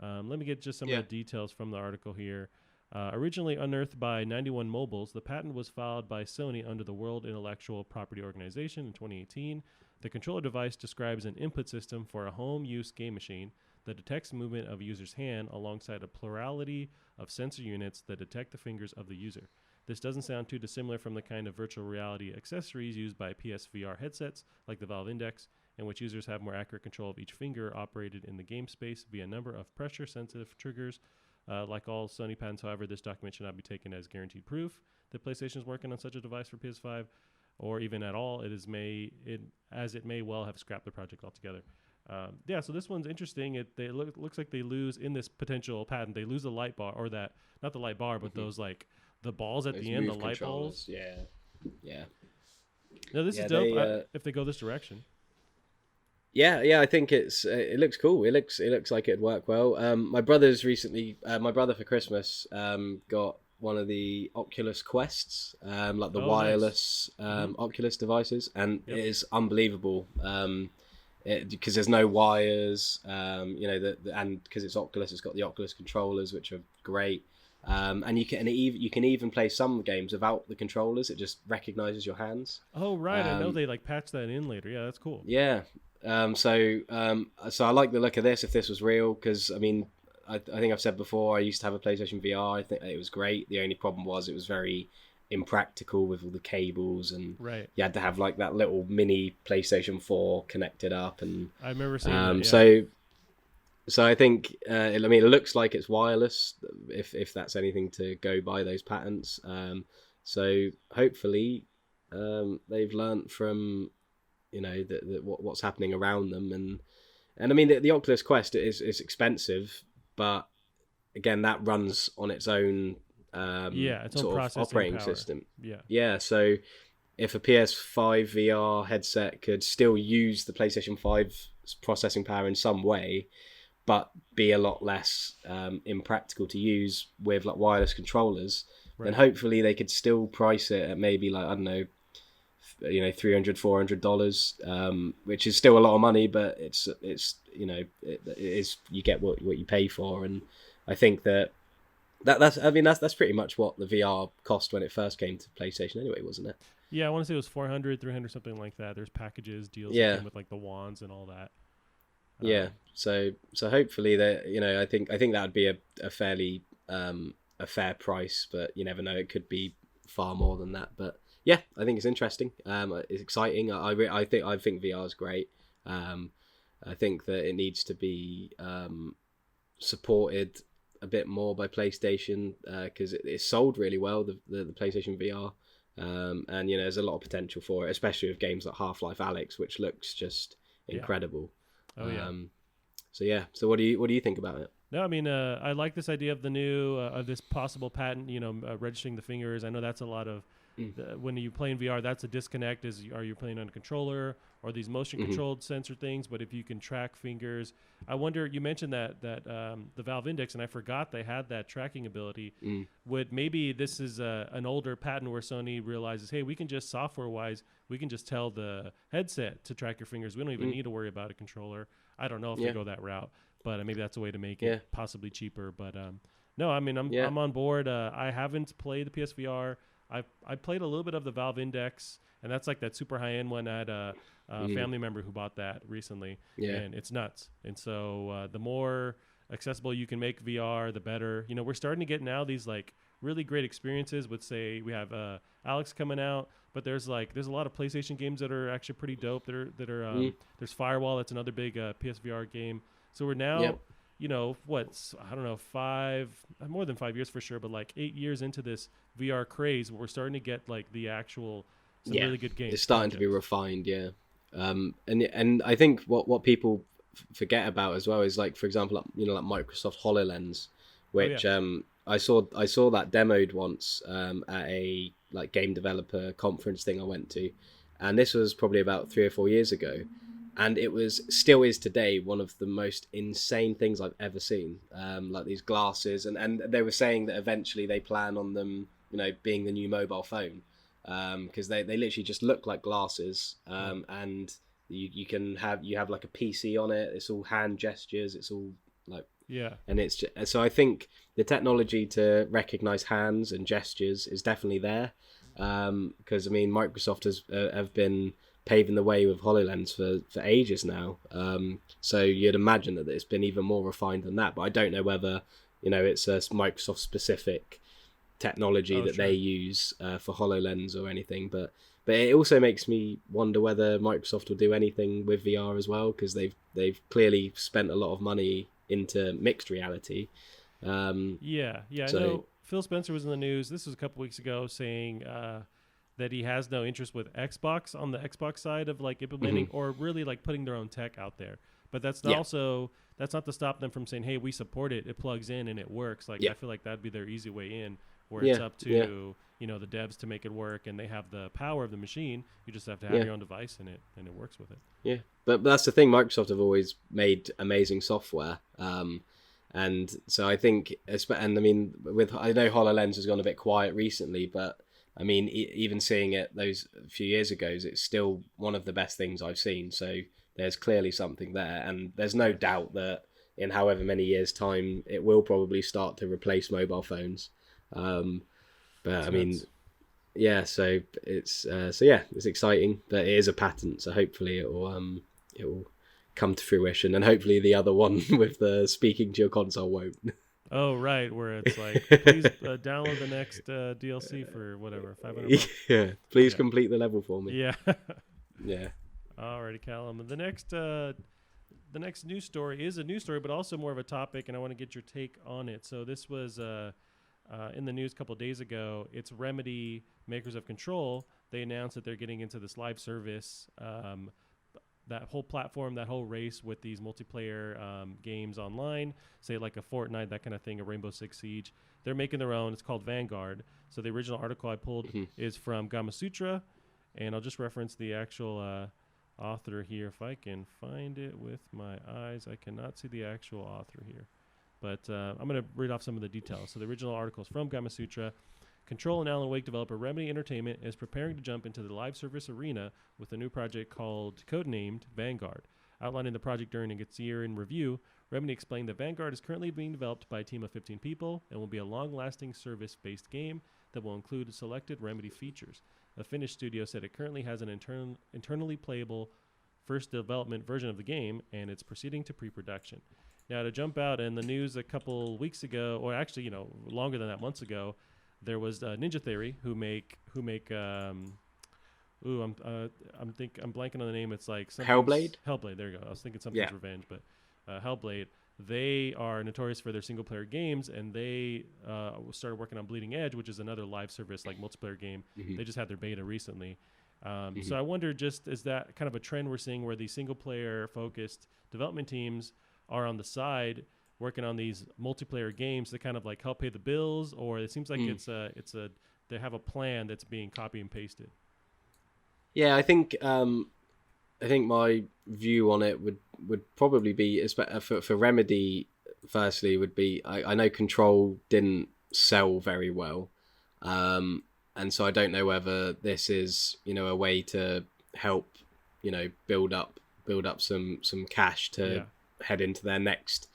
Let me get just some of the details from the article here. Originally unearthed by 91 Mobiles, the patent was filed by Sony under the World Intellectual Property Organization in 2018. The controller device describes an input system for a home-use game machine that detects movement of a user's hand alongside a plurality of sensor units that detect the fingers of the user. This doesn't sound too dissimilar from the kind of virtual reality accessories used by PSVR headsets like the Valve Index, in which users have more accurate control of each finger operated in the game space via a number of pressure-sensitive triggers. Like all Sony patents, however, this document should not be taken as guaranteed proof that PlayStation is working on such a device for PS5, or even at all. It may well have scrapped the project altogether. So this one's interesting. It looks like they lose in this potential patent. They lose the light bar, or that not the light bar, but those like the balls at those the end, the light balls. Yeah. No, this is dope. If they go this direction. Yeah, I think it looks cool. It looks like it'd work well. My brother for Christmas got one of the Oculus Quests, like the wireless Oculus devices, and it is unbelievable. Because there's no wires, and because it's Oculus, it's got the Oculus controllers, which are great. And you can even play some games without the controllers. It just recognizes your hands. Oh right, I know they like patch that in later. Yeah, that's cool. Yeah. So I like the look of this. If this was real, because I mean, I think I've said before, I used to have a PlayStation VR. I think it was great. The only problem was it was very impractical with all the cables, and you had to have like that little mini PlayStation 4 connected up. And I remember seeing that, yeah. So I think it looks like it's wireless, if that's anything to go by those patents. So hopefully they've learnt from what's happening around them, and I mean the Oculus Quest is expensive, but again that runs on its own its own sort of operating power. system. So if a PS5 VR headset could still use the PlayStation 5's processing power in some way, but be a lot less impractical to use with like wireless controllers, then hopefully they could still price it at maybe like, I don't know, $300-$400, which is still a lot of money, but it's you get what you pay for. And I think that's pretty much what the VR cost when it first came to PlayStation anyway, wasn't it? Yeah, I want to say it was 400, 300, something like that. There's packages, deals with like the wands and all that. So hopefully that I think that would be a fairly a fair price, but you never know, it could be far more than that. But yeah, I think it's interesting. It's exciting. I think VR is great. I think that it needs to be supported a bit more by PlayStation, because it's sold really well, the PlayStation VR, and there's a lot of potential for it, especially with games like Half-Life Alyx, which looks just incredible. So what do you think about it? No, I mean, I like this idea of the new of this possible patent, registering the fingers. I know that's a lot of when you play in VR, that's a disconnect. Are you playing on a controller or these motion controlled sensor things? But if you can track fingers, I wonder. You mentioned that the Valve Index, and I forgot they had that tracking ability. Would maybe this is an older patent where Sony realizes, hey, we can just software wise, we can just tell the headset to track your fingers. We don't even need to worry about a controller. I don't know if they go that route, but maybe that's a way to make it possibly cheaper. But no, I mean, I'm on board. I haven't played the PSVR. I played a little bit of the Valve Index, and that's like that super high-end one. I had a family member who bought that recently, and it's nuts. And so the more accessible you can make VR, the better. We're starting to get now these like really great experiences with, say, we have Alex coming out, but there's a lot of PlayStation games that are actually pretty dope. There's Firewall, that's another big PSVR game. So we're now, I don't know, more than 5 years for sure, but like 8 years into this VR craze, where we're starting to get like the actual really good games. It's starting to be refined, and I think what people forget about as well is, like, for example, like Microsoft HoloLens, which I saw that demoed once at a like game developer conference thing I went to, and this was probably about 3 or 4 years ago. And it still is today one of the most insane things I've ever seen. Like these glasses, and they were saying that eventually they plan on them, being the new mobile phone. because they literally just look like glasses, and you have like a PC on it. It's all hand gestures. It's all like and it's just, so I think the technology to recognize hands and gestures is definitely there, because I mean Microsoft have been paving the way with HoloLens for ages now, so you'd imagine that it's been even more refined than that, but I don't know whether it's a Microsoft specific technology that they use for HoloLens or anything, but it also makes me wonder whether Microsoft will do anything with VR as well, because they've clearly spent a lot of money into mixed reality. I know Phil Spencer was in the news. This was a couple weeks ago, saying that he has no interest with Xbox on the Xbox side of like implementing or really like putting their own tech out there. But that's not that's not to stop them from saying, hey, we support it. It plugs in and it works. Like I feel like that'd be their easy way in, where it's up to the devs to make it work, and they have the power of the machine. You just have to have your own device in it, and it works with it. Yeah, but that's the thing. Microsoft have always made amazing software, and so I think, and I mean, I know HoloLens has gone a bit quiet recently, but I mean, even seeing it those few years ago, it's still one of the best things I've seen. So there's clearly something there, and there's no doubt that in however many years' time, it will probably start to replace mobile phones. But I mean, so it's it's exciting, but it is a patent, so hopefully it will come to fruition, and hopefully the other one with the speaking to your console won't. Oh right, where it's like, please download the next DLC for whatever $500. Yeah, please complete the level for me. Yeah, yeah. Alrighty, Callum. The next news story is a news story, but also more of a topic, and I want to get your take on it. So this was in the news a couple of days ago. It's Remedy, makers of Control. They announced that they're getting into this live service, that whole platform, that whole race with these multiplayer games online, say like a Fortnite, that kind of thing, a Rainbow Six Siege. They're making their own. It's called Vanguard. So the original article I pulled is from Gamasutra, and I'll just reference the actual author here if I can find it with my eyes. I cannot see the actual author here, but I'm going to read off some of the details. So the original article is from Gamasutra. Control and Alan Wake developer Remedy Entertainment is preparing to jump into the live service arena with a new project codenamed Vanguard. Outlining the project during its year in review, Remedy explained that Vanguard is currently being developed by a team of 15 people and will be a long-lasting service-based game that will include selected Remedy features. A Finnish studio said it currently has an internally playable first development version of the game, and it's proceeding to pre-production. Now, to jump out in the news a couple weeks ago, or actually, longer than that, months ago, there was Ninja Theory who make I'm blanking on the name. It's like Hellblade. Hellblade. There you go. I was thinking something's Revenge, but Hellblade. They are notorious for their single player games, and they started working on Bleeding Edge, which is another live service like multiplayer game. They just had their beta recently. So I wonder, just is that kind of a trend we're seeing where these single player focused development teams are on the side working on these multiplayer games to kind of like help pay the bills, or it seems like they have a plan that's being copy and pasted. Yeah, I think my view on it would probably be for Remedy. Firstly, would be I know Control didn't sell very well, and so I don't know whether this is a way to help build up some cash to head into their next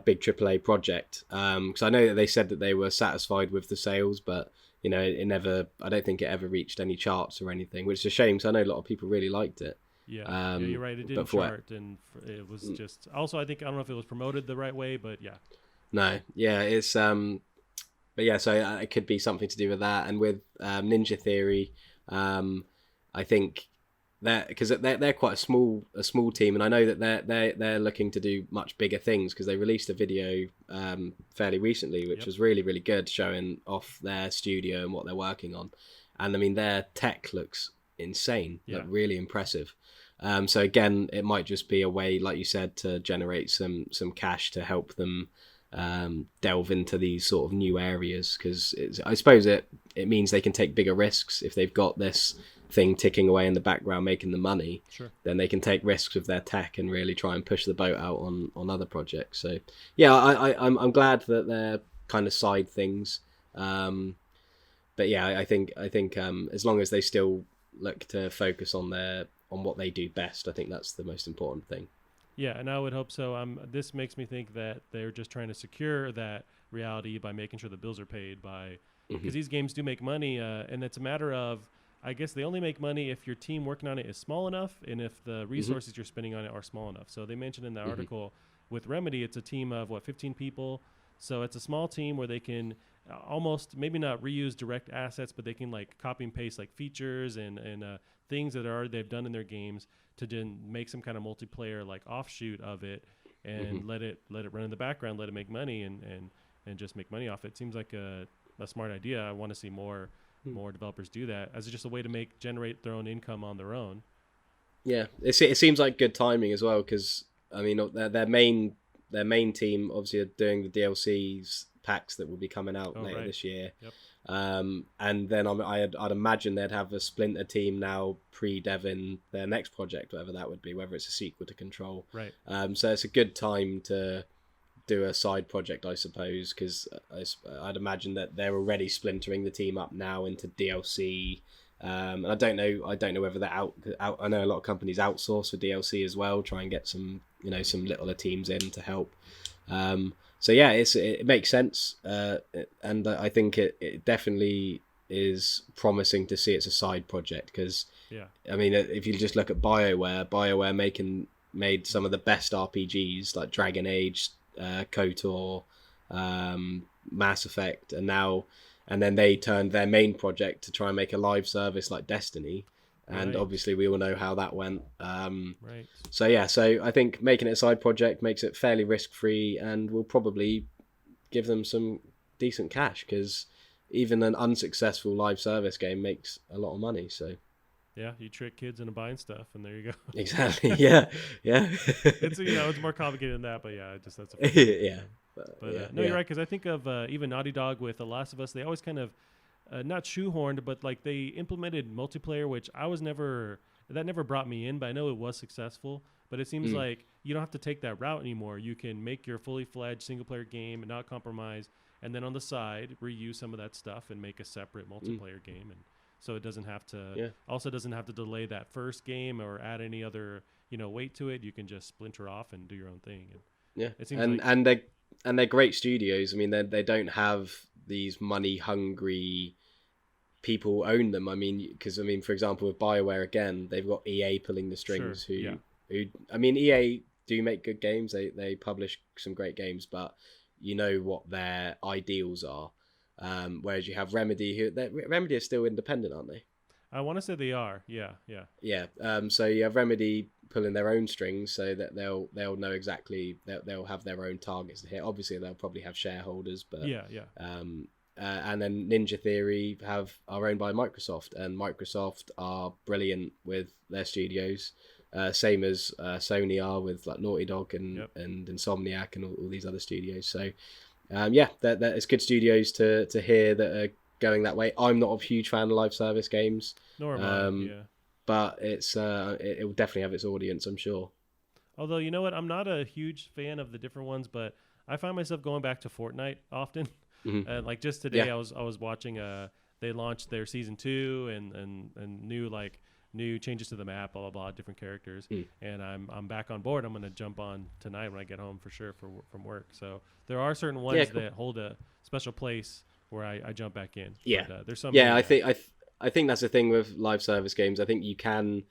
big AAA project, because I know that they said that they were satisfied with the sales, but it never, I don't think it ever reached any charts or anything, which is a shame because I know a lot of people really liked it. Yeah, you're right, it didn't chart, and it was just, also I don't know if it was promoted the right way, but it's but yeah, so it could be something to do with that, and with Ninja Theory, I think because they're quite a small team, and I know that they're looking to do much bigger things, because they released a video fairly recently, which was really, really good, showing off their studio and what they're working on. And I mean, their tech looks insane, like really impressive. So again, it might just be a way, like you said, to generate some cash to help them delve into these sort of new areas, because I suppose it means they can take bigger risks if they've got this thing ticking away in the background making the money. Then they can take risks with their tech and really try and push the boat out on other projects. So yeah, I'm glad that they're kind of side things, but yeah, I think as long as they still look to focus on what they do best, I think that's the most important thing. Yeah, and I would hope so. This makes me think that they're just trying to secure that reality by making sure the bills are paid by, Hmm. because these games do make money, and it's a matter of, I guess they only make money if your team working on it is small enough, and if the Hmm. resources you're spending on it are small enough. So they mentioned in the Hmm. article with Remedy, it's a team of 15 people, so it's a small team where they can almost maybe not reuse direct assets, but they can like copy and paste like features and things that are they've done in their games to then make some kind of multiplayer like offshoot of it Hmm. and let it run in the background, let it make money and just make money off it. Seems like a smart idea. I want to see more developers do that as just a way to generate their own income on their own. Yeah, it seems like good timing as well because I mean their main team obviously are doing the DLCs packs that will be coming out Oh, later right. this year. Yep. And then I'd imagine they'd have a splinter team now pre-deving their next project, whatever that would be, whether it's a sequel to Control. Right. So it's a good time to do a side project, I suppose, because I'd imagine that they're already splintering the team up now into DLC. And I don't know whether they're out. I know a lot of companies outsource for DLC as well, try and get some littler teams in to help. So yeah, it makes sense, and I think it definitely is promising to see it's a side project because Yeah. I mean if you just look at BioWare made some of the best RPGs like Dragon Age, KOTOR, Mass Effect, and then they turned their main project to try and make a live service like Destiny, and Right. obviously we all know how that went. Right. So yeah, so I think making it a side project makes it fairly risk free, and will probably give them some decent cash because even an unsuccessful live service game makes a lot of money. So Yeah, you trick kids into buying stuff, and there you exactly, go. yeah, yeah, It's it's more complicated than that, but yeah, just that's a funny way to put yeah, it. But yeah, no, you're yeah. right because I think of even Naughty Dog with The Last of Us. They always kind of not shoehorned, but like they implemented multiplayer, which I was never that never brought me in. But I know it was successful. But it seems Mm, like you don't have to take that route anymore. You can make your fully fledged single player game and not compromise, and then on the side reuse some of that stuff and make a separate mm, multiplayer game. And so it doesn't have to yeah, also doesn't have to delay that first game or add any other weight to it. You can just splinter off and do your own thing. And yeah, it seems and like they're great studios. I mean, they don't have these money hungry people own them. I mean, because I mean, for example, with Bioware again, they've got EA pulling the sure, strings. yeah, Who I mean, EA do make good games. They publish some great games, but you know what their ideals are. Whereas you have Remedy, Remedy are still independent, aren't they? I want to say they are. Yeah, yeah, Yeah. So you have Remedy pulling their own strings, so that they'll know exactly they'll have their own targets to hit. Obviously, they'll probably have shareholders, but yeah, yeah. and then Ninja Theory are owned by Microsoft, and Microsoft are brilliant with their studios, same as Sony are with like Naughty Dog Yep. and Insomniac and all these other studios. So yeah, that it's good studios to hear that are going that way. I'm not a huge fan of live service games, Nor am I. um, Yeah. but it will definitely have its audience, I'm sure. Although you know what, I'm not a huge fan of the different ones, but I find myself going back to Fortnite often. Hmm. Like just today, Yeah, I was watching. They launched their season 2 and new changes to the map, blah blah blah, different characters, mm. and I'm back on board. I'm gonna jump on tonight when I get home for sure from work. So there are certain Yeah, ones cool. that hold a special place where I jump back in. Yeah, But there's so yeah. many. I think that's the thing with live service games. I think you can,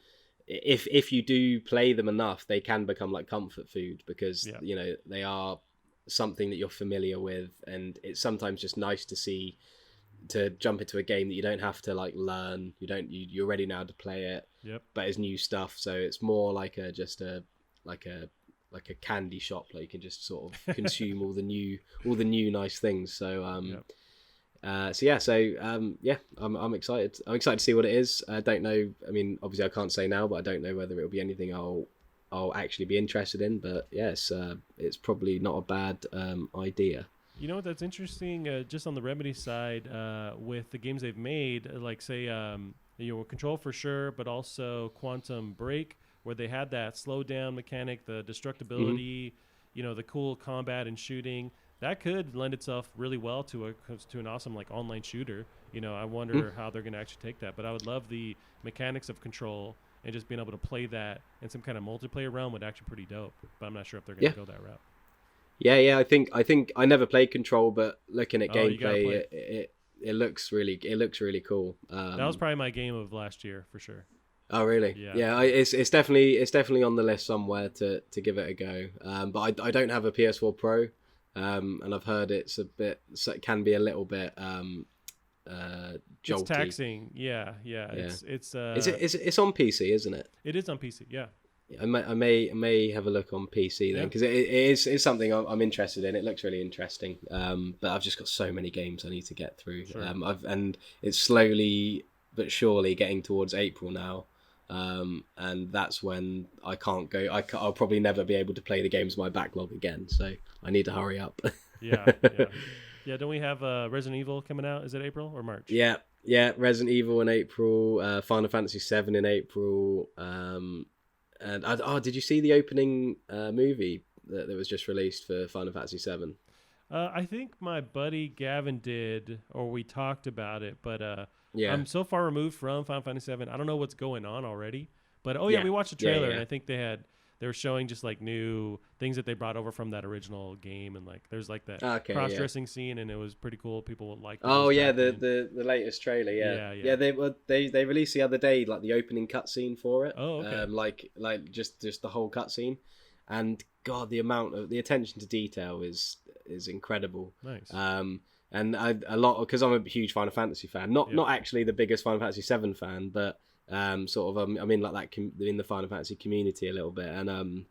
if you do play them enough, they can become like comfort food because Yeah. they are something that you're familiar with, and it's sometimes just nice to jump into a game that you don't have to like learn. You're ready now to play it, Yep. but it's new stuff, so it's more like like a like a candy shop. Like you can just sort of consume all the new nice things. So Yep. yeah, I'm excited. I'm excited to see what it is. I don't know. I mean, obviously I can't say now, but I don't know whether it'll be anything I'll actually be interested in. But yes, it's probably not a bad idea. You know what? That's interesting. Just on the Remedy side, with the games they've made, like say, Control for sure, but also Quantum Break, where they had that slow down mechanic, the Hmm. destructibility, the cool combat and shooting. that could lend itself really well to an awesome like online shooter. I Mm. wonder how they're going to actually take that. But I would love the mechanics of Control, and just being able to play that in some kind of multiplayer realm would actually pretty dope. But I'm not sure if they're going Yeah. to go that route. Yeah. I think I never played Control, but looking at Oh, you got to play gameplay, it. it looks really cool. That was probably my game of last year for sure. Oh really? Yeah. Yeah, it's definitely on the list somewhere to give it a go. But I don't have a PS4 Pro, and I've heard it can be a little bit It's jolty. taxing. Yeah. Yeah. It's It's on PC, isn't it? it is on PC. Yeah. I may have a look on PC then, Yeah. because it's something I'm interested in. It looks really interesting. But I've just got so many games I need to get through. Sure. And it's slowly but surely getting towards April now. And that's when I can't go. I'll probably never be able to play the games in my backlog again. So I need to hurry up. Yeah. Yeah. Don't we have Resident Evil coming out? Is it April or March? Yeah. Resident Evil in April. Final Fantasy 7 in April. Did you see the opening movie that was just released for Final Fantasy 7? I think my buddy Gavin did, or we talked about it, but Yeah. I'm so far removed from Final Fantasy VII. I don't know what's going on already. But we watched the trailer, Yeah. and I think they were showing just like new things that they brought over from that original game, and like there's like that cross-dressing scene, and it was pretty cool. People would like. Oh yeah, the latest trailer. Yeah. They released the other day like the opening cutscene for it. Oh, okay. Like just the whole cutscene, and God, the attention to detail is incredible. Nice. And because I'm a huge Final Fantasy fan, not actually the biggest Final Fantasy 7 fan, but sort of I'm in like that in the Final Fantasy community a little bit, and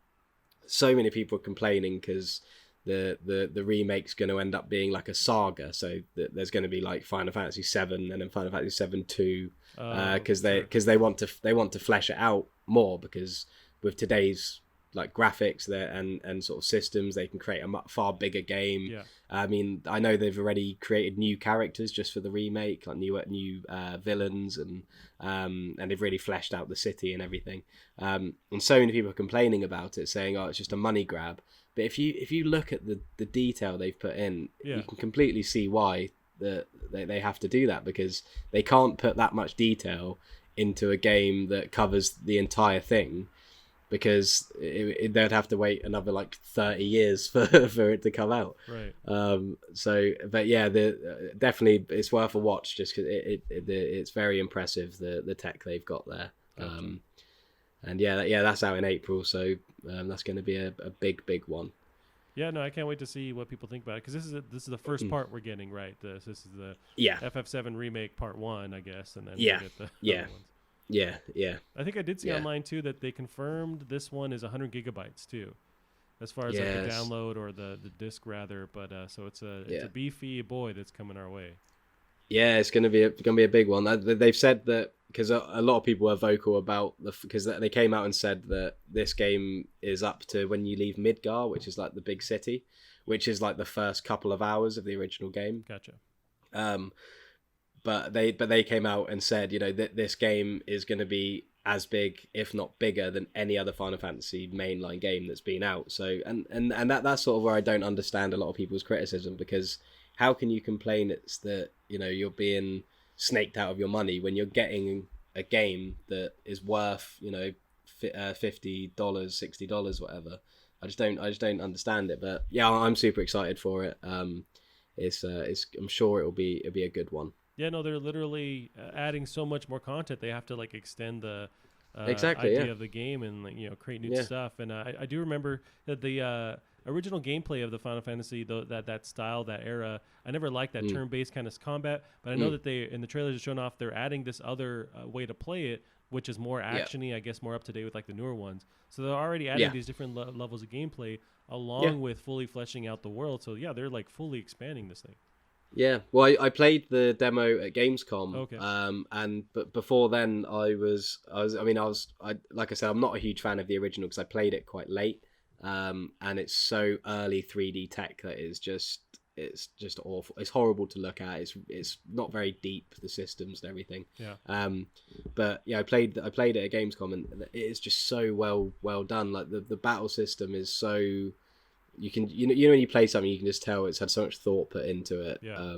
so many people are complaining because the remake's going to end up being like a saga, so there's going to be like Final Fantasy 7 and then Final Fantasy 7 2, because they want to flesh it out more, because with today's like graphics there and sort of systems, they can create a far bigger game. Yeah. I mean, I know they've already created new characters just for the remake, like new villains, and they've really fleshed out the city and everything. And so many people are complaining about it, saying, "Oh, it's just a money grab." But if you look at the detail they've put in, you can completely see why they have to do that, because they can't put that much detail into a game that covers the entire thing, because they'd have to wait another like 30 years for it to come out. Right. But yeah, definitely it's worth a watch, just because it's very impressive, the tech they've got there. Gotcha. And that's out in April, so that's going to be a big one. Yeah, no, I can't wait to see what people think about it, because this is the first part we're getting, right? This is the FF7 remake part 1, I guess, and then we'll get the other ones. Yeah. I think I did see online too that they confirmed this one is 100 gigabytes too, as far as like the download or the disc rather. But so it's a beefy boy that's coming our way. Yeah, it's gonna be a big one. They've said that, because a lot of people are vocal about because they came out and said that this game is up to when you leave Midgar, which is like the big city, which is like the first couple of hours of the original game. Gotcha. But they came out and said, that this game is going to be as big, if not bigger, than any other Final Fantasy mainline game that's been out. So and that's sort of where I don't understand a lot of people's criticism, because how can you complain it's that you're being snaked out of your money when you're getting a game that is worth $50, $60, whatever. I just don't understand it. But yeah, I'm super excited for it. I'm sure it'll be a good one. Yeah, no, they're literally adding so much more content. They have to like extend the idea of the game and create new stuff. And I do remember that the original gameplay of the Final Fantasy, that style, that era, I never liked that turn-based kind of combat. But I know that they, in the trailers, are showing off they're adding this other way to play it, which is more actiony, I guess, more up to date with like the newer ones. So they're already adding these different levels of gameplay along with fully fleshing out the world. So yeah, they're like fully expanding this thing. Yeah, well, I played the demo at Gamescom. Okay. But before then, I like I said, I'm not a huge fan of the original because I played it quite late. And it's so early 3D tech that it's just awful. It's horrible to look at. It's not very deep, the systems and everything. Yeah. But yeah, I played it at Gamescom, and it is just so well done. Like the battle system is so you know when you play something, you can just tell it's had so much thought put into it. Yeah.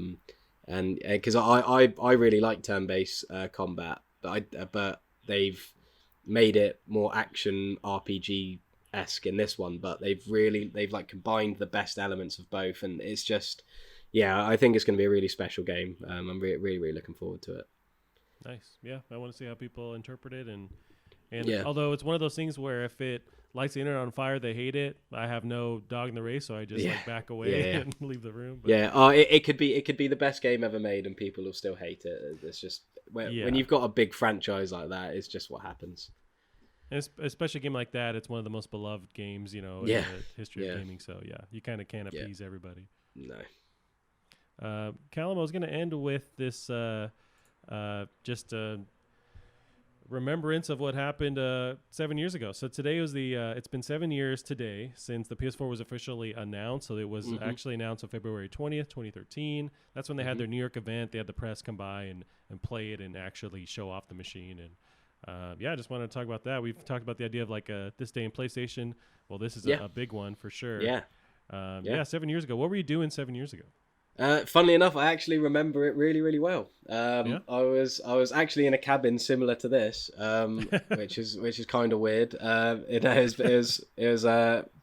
And because I really like turn-based combat, but they've made it more action RPG-esque in this one, but they've like combined the best elements of both, and it's just, yeah, I think it's going to be a really special game. I'm really looking forward to it. Nice. Yeah, I want to see how people interpret it, and Yeah. although it's one of those things where if it lights the internet on fire, they hate it. I have no dog in the race, so I just like back away and leave the room. But it could be the best game ever made, and people will still hate it. It's just when you've got a big franchise like that, it's just what happens. And especially a game like that, it's one of the most beloved games, in the history of gaming. So yeah, you kind of can't appease everybody. No. Callum, I was going to end with this just remembrance of what happened 7 years ago. So today was it's been 7 years today since the PS4 was officially announced. So it was actually announced on February 20th, 2013. That's when they had their New York event. They had the press come by and play it and actually show off the machine. And I just wanted to talk about that. We've talked about the idea of like this day in PlayStation. Well, this is a big one for sure. 7 years ago. What were you doing 7 years ago? Funnily enough, I actually remember it really, really well. I was actually in a cabin similar to this, which is kind of weird. It was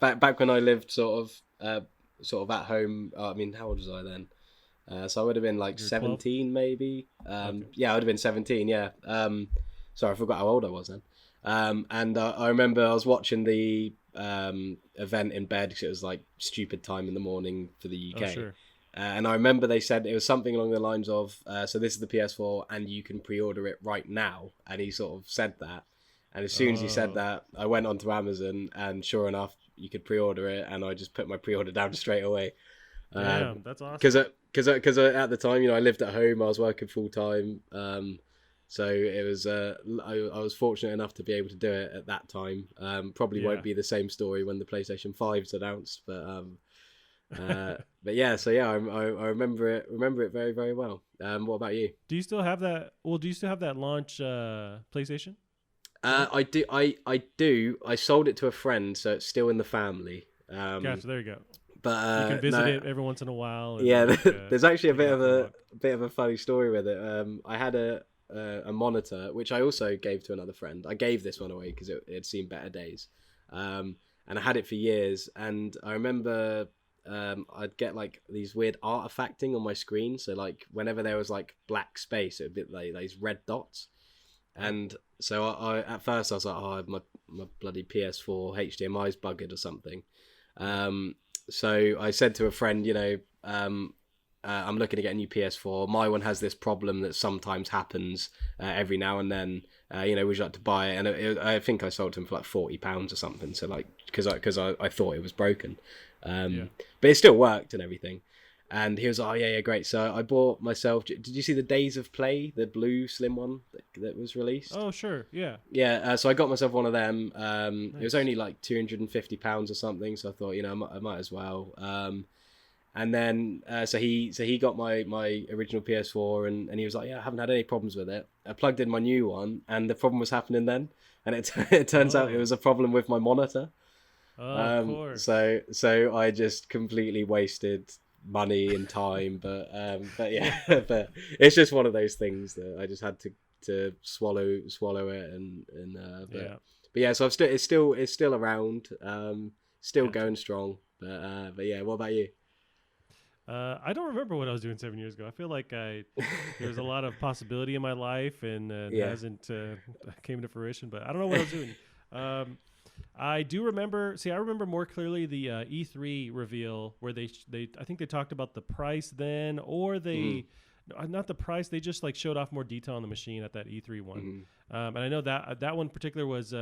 back when I lived sort of at home. I mean, how old was I then? So I would have been like 17, maybe. Okay. Yeah, I would have been 17. Yeah. Sorry, I forgot how old I was then. And I remember I was watching the event in bed because it was like stupid time in the morning for the UK. Oh, sure. And I remember they said it was something along the lines of, so this is the PS4 and you can pre-order it right now. And he sort of said that. And as soon as he said that, I went onto Amazon and sure enough, you could pre-order it. And I just put my pre-order down straight away. Damn, that's awesome. Because at the time, I lived at home. I was working full time. So it was, I was fortunate enough to be able to do it at that time. Probably won't be the same story when the PlayStation 5's announced, but I remember it very, very well. What about you? Do you still have that? Well, do you still have that launch PlayStation? I do. I sold it to a friend, so it's still in the family. Gotcha. There you go. But you can visit it every once in a while. And, there's actually a bit of a funny story with it. I had a monitor which I also gave to another friend. I gave this one away because it had seen better days, and I had it for years. And I remember I'd get like these weird artifacting on my screen. So like whenever there was like black space, it would be like these red dots. And so I at first I was like, oh, my bloody PS4 HDMI's buggered or something. So I said to a friend, I'm looking to get a new PS4. My one has this problem that sometimes happens every now and then. Would you like to buy it? And I think I sold to him for like £40 or something. So like, because I thought it was broken, but it still worked and everything. And he was like, oh yeah, great. So I bought myself. Did you see the Days of Play, the blue slim one that was released? Oh sure, yeah. Yeah. So I got myself one of them. Nice. It was only like £250 or something. So I thought, I might as well. And then so he got my original PS4 and he was like, yeah, I haven't had any problems with it. I plugged in my new one and the problem was happening then, and it turns out it was a problem with my monitor. Of course. So I just completely wasted money and time, but but it's just one of those things that I just had to swallow it but yeah, so it's still around, still going strong, but yeah, what about you? I don't remember what I was doing 7 years ago. I feel like there's a lot of possibility in my life, and it hasn't came to fruition. But I don't know what I was doing. I do remember. I remember more clearly the E3 reveal where they I think they talked about the price then, or they not the price. They just like showed off more detail on the machine at that E3 one. And I know that one in particular was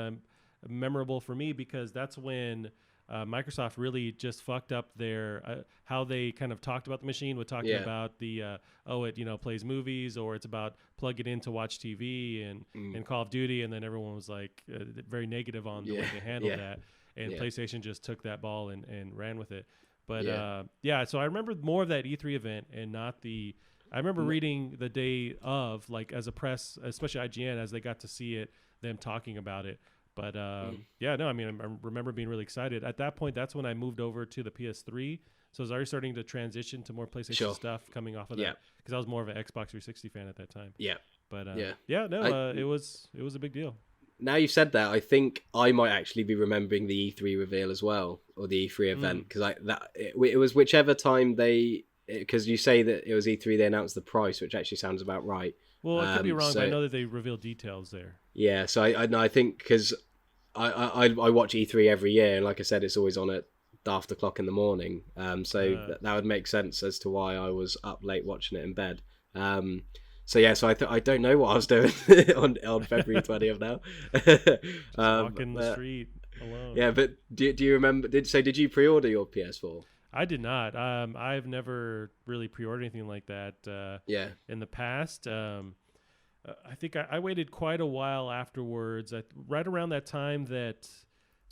memorable for me because that's when Microsoft really just fucked up their how they kind of talked about the machine with talking about the it plays movies, or it's about plug it in to watch TV and Call of Duty, and then everyone was like very negative on the way they handled that, and PlayStation just took that ball and ran with it. But so I remember more of that E3 event and not the. I remember reading the day of, like as a press, especially IGN, as they got to see it, them talking about it. But yeah, no, I mean, I remember being really excited. At that point, that's when I moved over to the PS3. So I was already starting to transition to more PlayStation stuff coming off of that, because I was more of an Xbox 360 fan at that time. Yeah. But no, it was a big deal. Now you've said that, I think I might actually be remembering the E3 reveal as well, or the E3 event, because it was whichever time because you say that it was E3, they announced the price, which actually sounds about right. Well, I could be wrong, but I know that they revealed details there. Yeah, so I think, because I watch E3 every year, and like I said, it's always on at after o'clock in the morning. So that would make sense as to why I was up late watching it in bed. So I don't know what I was doing on February 20th now. Walking the street alone. Yeah, but do you remember? Did you pre-order your PS4? I did not. I've never really pre-ordered anything like that. In the past. I think I waited quite a while afterwards. Right around that time that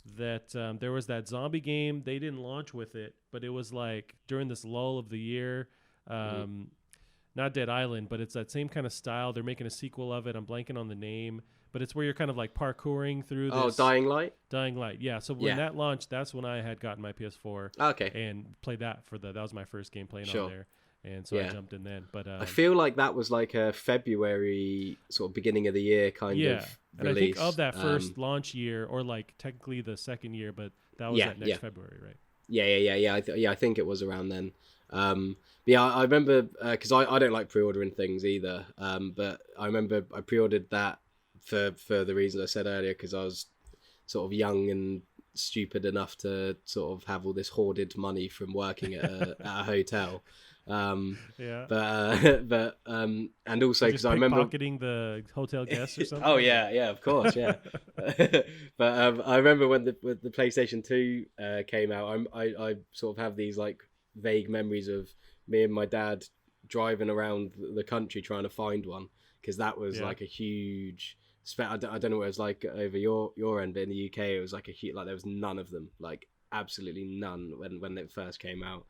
there was that zombie game. They didn't launch with it, but it was like during this lull of the year. Not Dead Island, but it's that same kind of style. They're making a sequel of it. I'm blanking on the name, but it's where you're kind of like parkouring through this. Oh, Dying Light? Dying Light, yeah. So when that launched, that's when I had gotten my PS4. Okay. And played that that was my first game playing on there. And so I jumped in then. But I feel like that was like a February sort of beginning of the year kind of release. And I think of that first launch year, or like technically the second year, but that was that next February, right? Yeah. I think it was around then. I remember because I don't like pre-ordering things either. But I remember I pre-ordered that for the reason I said earlier, because I was sort of young and stupid enough to sort of have all this hoarded money from working at a hotel. And also because I remember pocketing the hotel guests or something. Oh yeah, of course, yeah. But I remember when the PlayStation 2 came out, I sort of have these like vague memories of me and my dad driving around the country trying to find one, because that was like a huge. I don't know what it was like over your end, but in the UK it was like a huge, like there was none of them, like absolutely none when it first came out.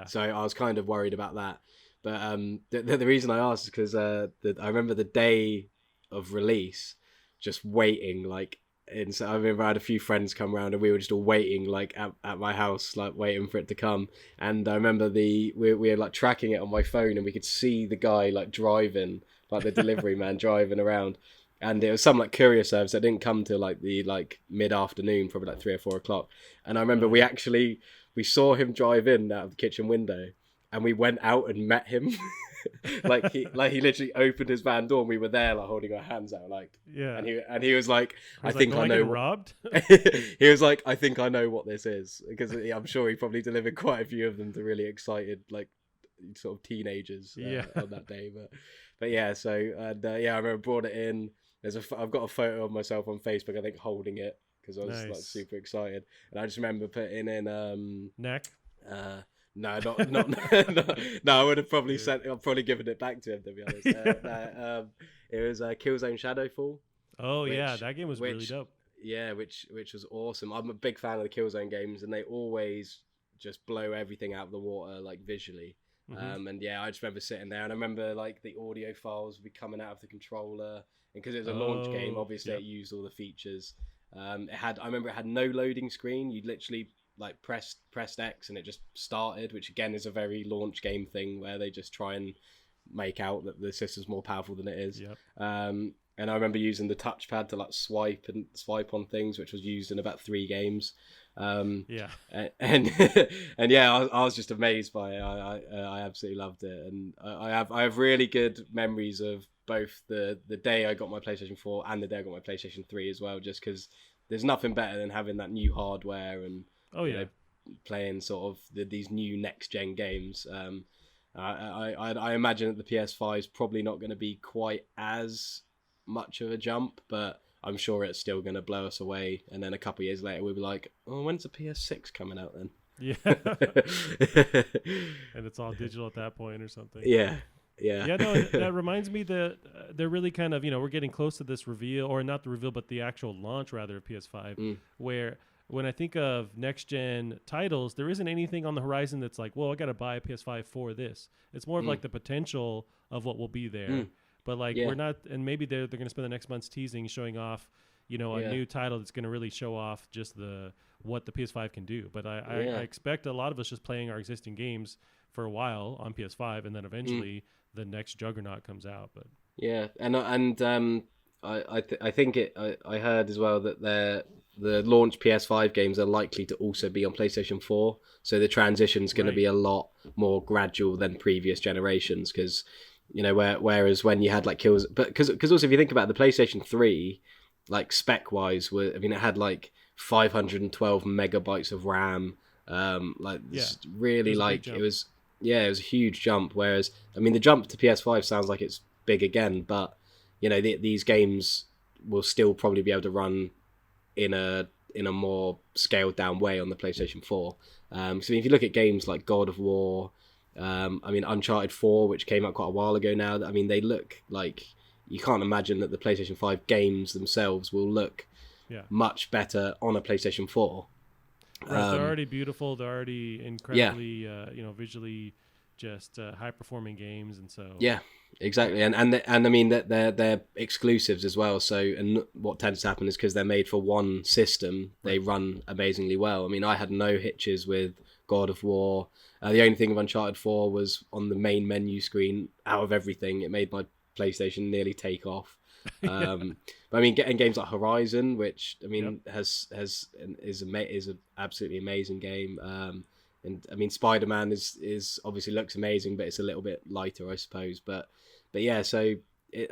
So I was kind of worried about that. But the reason I asked is because I remember the day of release, just waiting like. And so I remember I had a few friends come around and we were just all waiting like at my house, like waiting for it to come. And I remember we were like tracking it on my phone, and we could see the guy like driving, like the delivery man driving around. And it was some like courier service that didn't come till like the mid-afternoon, probably like 3 or 4 o'clock. And I remember we saw him drive in out of the kitchen window, and we went out and met him. like he literally opened his van door, and we were there like holding our hands out, like and he was like, I think I know robbed. He was like, I think I know what this is, because I'm sure he probably delivered quite a few of them to really excited like sort of teenagers on that day. But yeah, so and I remember brought it in. I've got a photo of myself on Facebook, I think, holding it, because I was like super excited. And I just remember putting in neck. No, not no. I would have probably I've probably given it back to him, to be honest. It was Killzone Shadowfall. Oh yeah, that game was really dope. Yeah, which was awesome. I'm a big fan of the Killzone games, and they always just blow everything out of the water, like visually. And I just remember sitting there, and I remember like the audio files would be coming out of the controller, and because it was a launch game, obviously it used all the features. I remember it had no loading screen. You'd literally like pressed X and it just started, which again is a very launch game thing where they just try and make out that the system's more powerful than it is. And I remember using the touchpad to like swipe on things, which was used in about 3 games. And I was just amazed by it. I absolutely loved it, and I have really good memories of both the day I got my PlayStation 4 and the day I got my PlayStation 3 as well, just because there's nothing better than having that new hardware and playing sort of these new next gen games. I imagine that the PS5 is probably not going to be quite as much of a jump, but I'm sure it's still going to blow us away. And then a couple of years later, we'll be like, oh, when's the PS6 coming out then? Yeah. And it's all digital at that point or something. Yeah. No, that reminds me that they're really kind of, we're getting close to this reveal, or not the reveal, but the actual launch rather of PS5, where when I think of next gen titles, there isn't anything on the horizon that's like, well, I got to buy a PS5 for this. It's more of like the potential of what will be there. But like we're not, and maybe they're going to spend the next months teasing, showing off, a new title that's going to really show off just what the PS5 can do. But I expect a lot of us just playing our existing games for a while on PS5, and then eventually the next juggernaut comes out. But I think I heard as well that the launch PS5 games are likely to also be on PlayStation 4, so the transition's going to be a lot more gradual than previous generations, because whereas when you had like kills, but because also if you think about the PlayStation 3, like spec wise, it had like 512 megabytes of RAM, really, like it was a huge jump. Whereas the jump to PS5 sounds like it's big again, but these games will still probably be able to run in a more scaled down way on the PlayStation 4. So if you look at games like God of War, Uncharted 4, which came out quite a while ago now, they look like, you can't imagine that the PlayStation 5 games themselves will look much better on a PlayStation 4. Right, they're already beautiful. They're already incredibly, visually just high performing games, and so exactly. And that they're exclusives as well. So, and what tends to happen is because they're made for one system, they run amazingly well. I had no hitches with God of War. The only thing with Uncharted 4 was on the main menu screen. Out of everything, it made my PlayStation nearly take off. But getting games like Horizon, which is an absolutely amazing game. And Spider-Man is obviously looks amazing, but it's a little bit lighter, I suppose. But so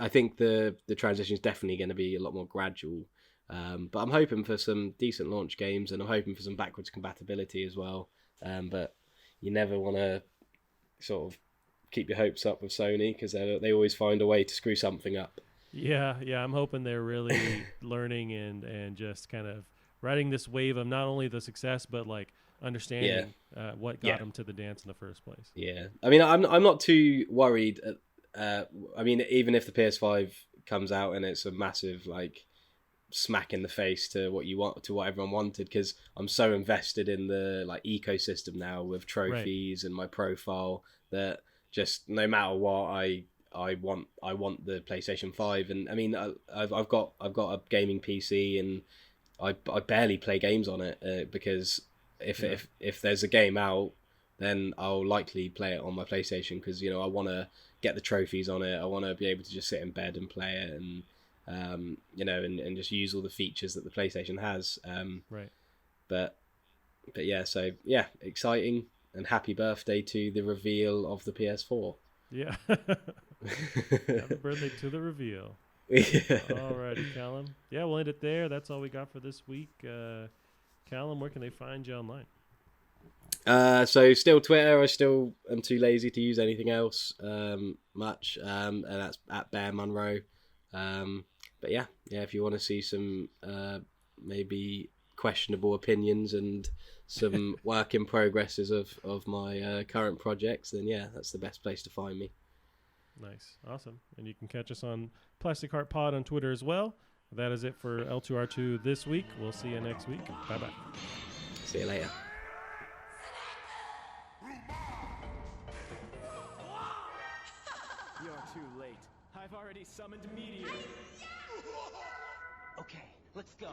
I think the transition is definitely going to be a lot more gradual. But I'm hoping for some decent launch games, and I'm hoping for some backwards compatibility as well. But you never want to sort of keep your hopes up with Sony, because they always find a way to screw something up. Yeah, I'm hoping they're really learning and just kind of riding this wave of not only the success, but like understanding what got them to the dance in the first place. Yeah, I'm not too worried. Even if the PS5 comes out and it's a massive like smack in the face to what everyone wanted, because I'm so invested in the like ecosystem now with trophies and my profile, that just no matter what, I want the PlayStation 5. And I've got a gaming PC, and I barely play games on it because if there's a game out, then I'll likely play it on my PlayStation, because I want to get the trophies on it. I want to be able to just sit in bed and play it, and and just use all the features that the PlayStation has. But exciting, and happy birthday to the reveal of the PS4. Yeah. Happy birthday to the reveal. Alrighty, Callum. Yeah, we'll end it there. That's all we got for this week. Callum, where can they find you online? So still Twitter. I still am too lazy to use anything else much, and that's at Bear Munro. But if you want to see some maybe questionable opinions and some work in progresses of my current projects, then that's the best place to find me. Nice. Awesome. And you can catch us on Plastic Heart Pod on Twitter as well. That is it for L2R2 this week. We'll see you next week. Bye-bye. See you later. You're too late. I've already summoned Meteor. Okay, let's go.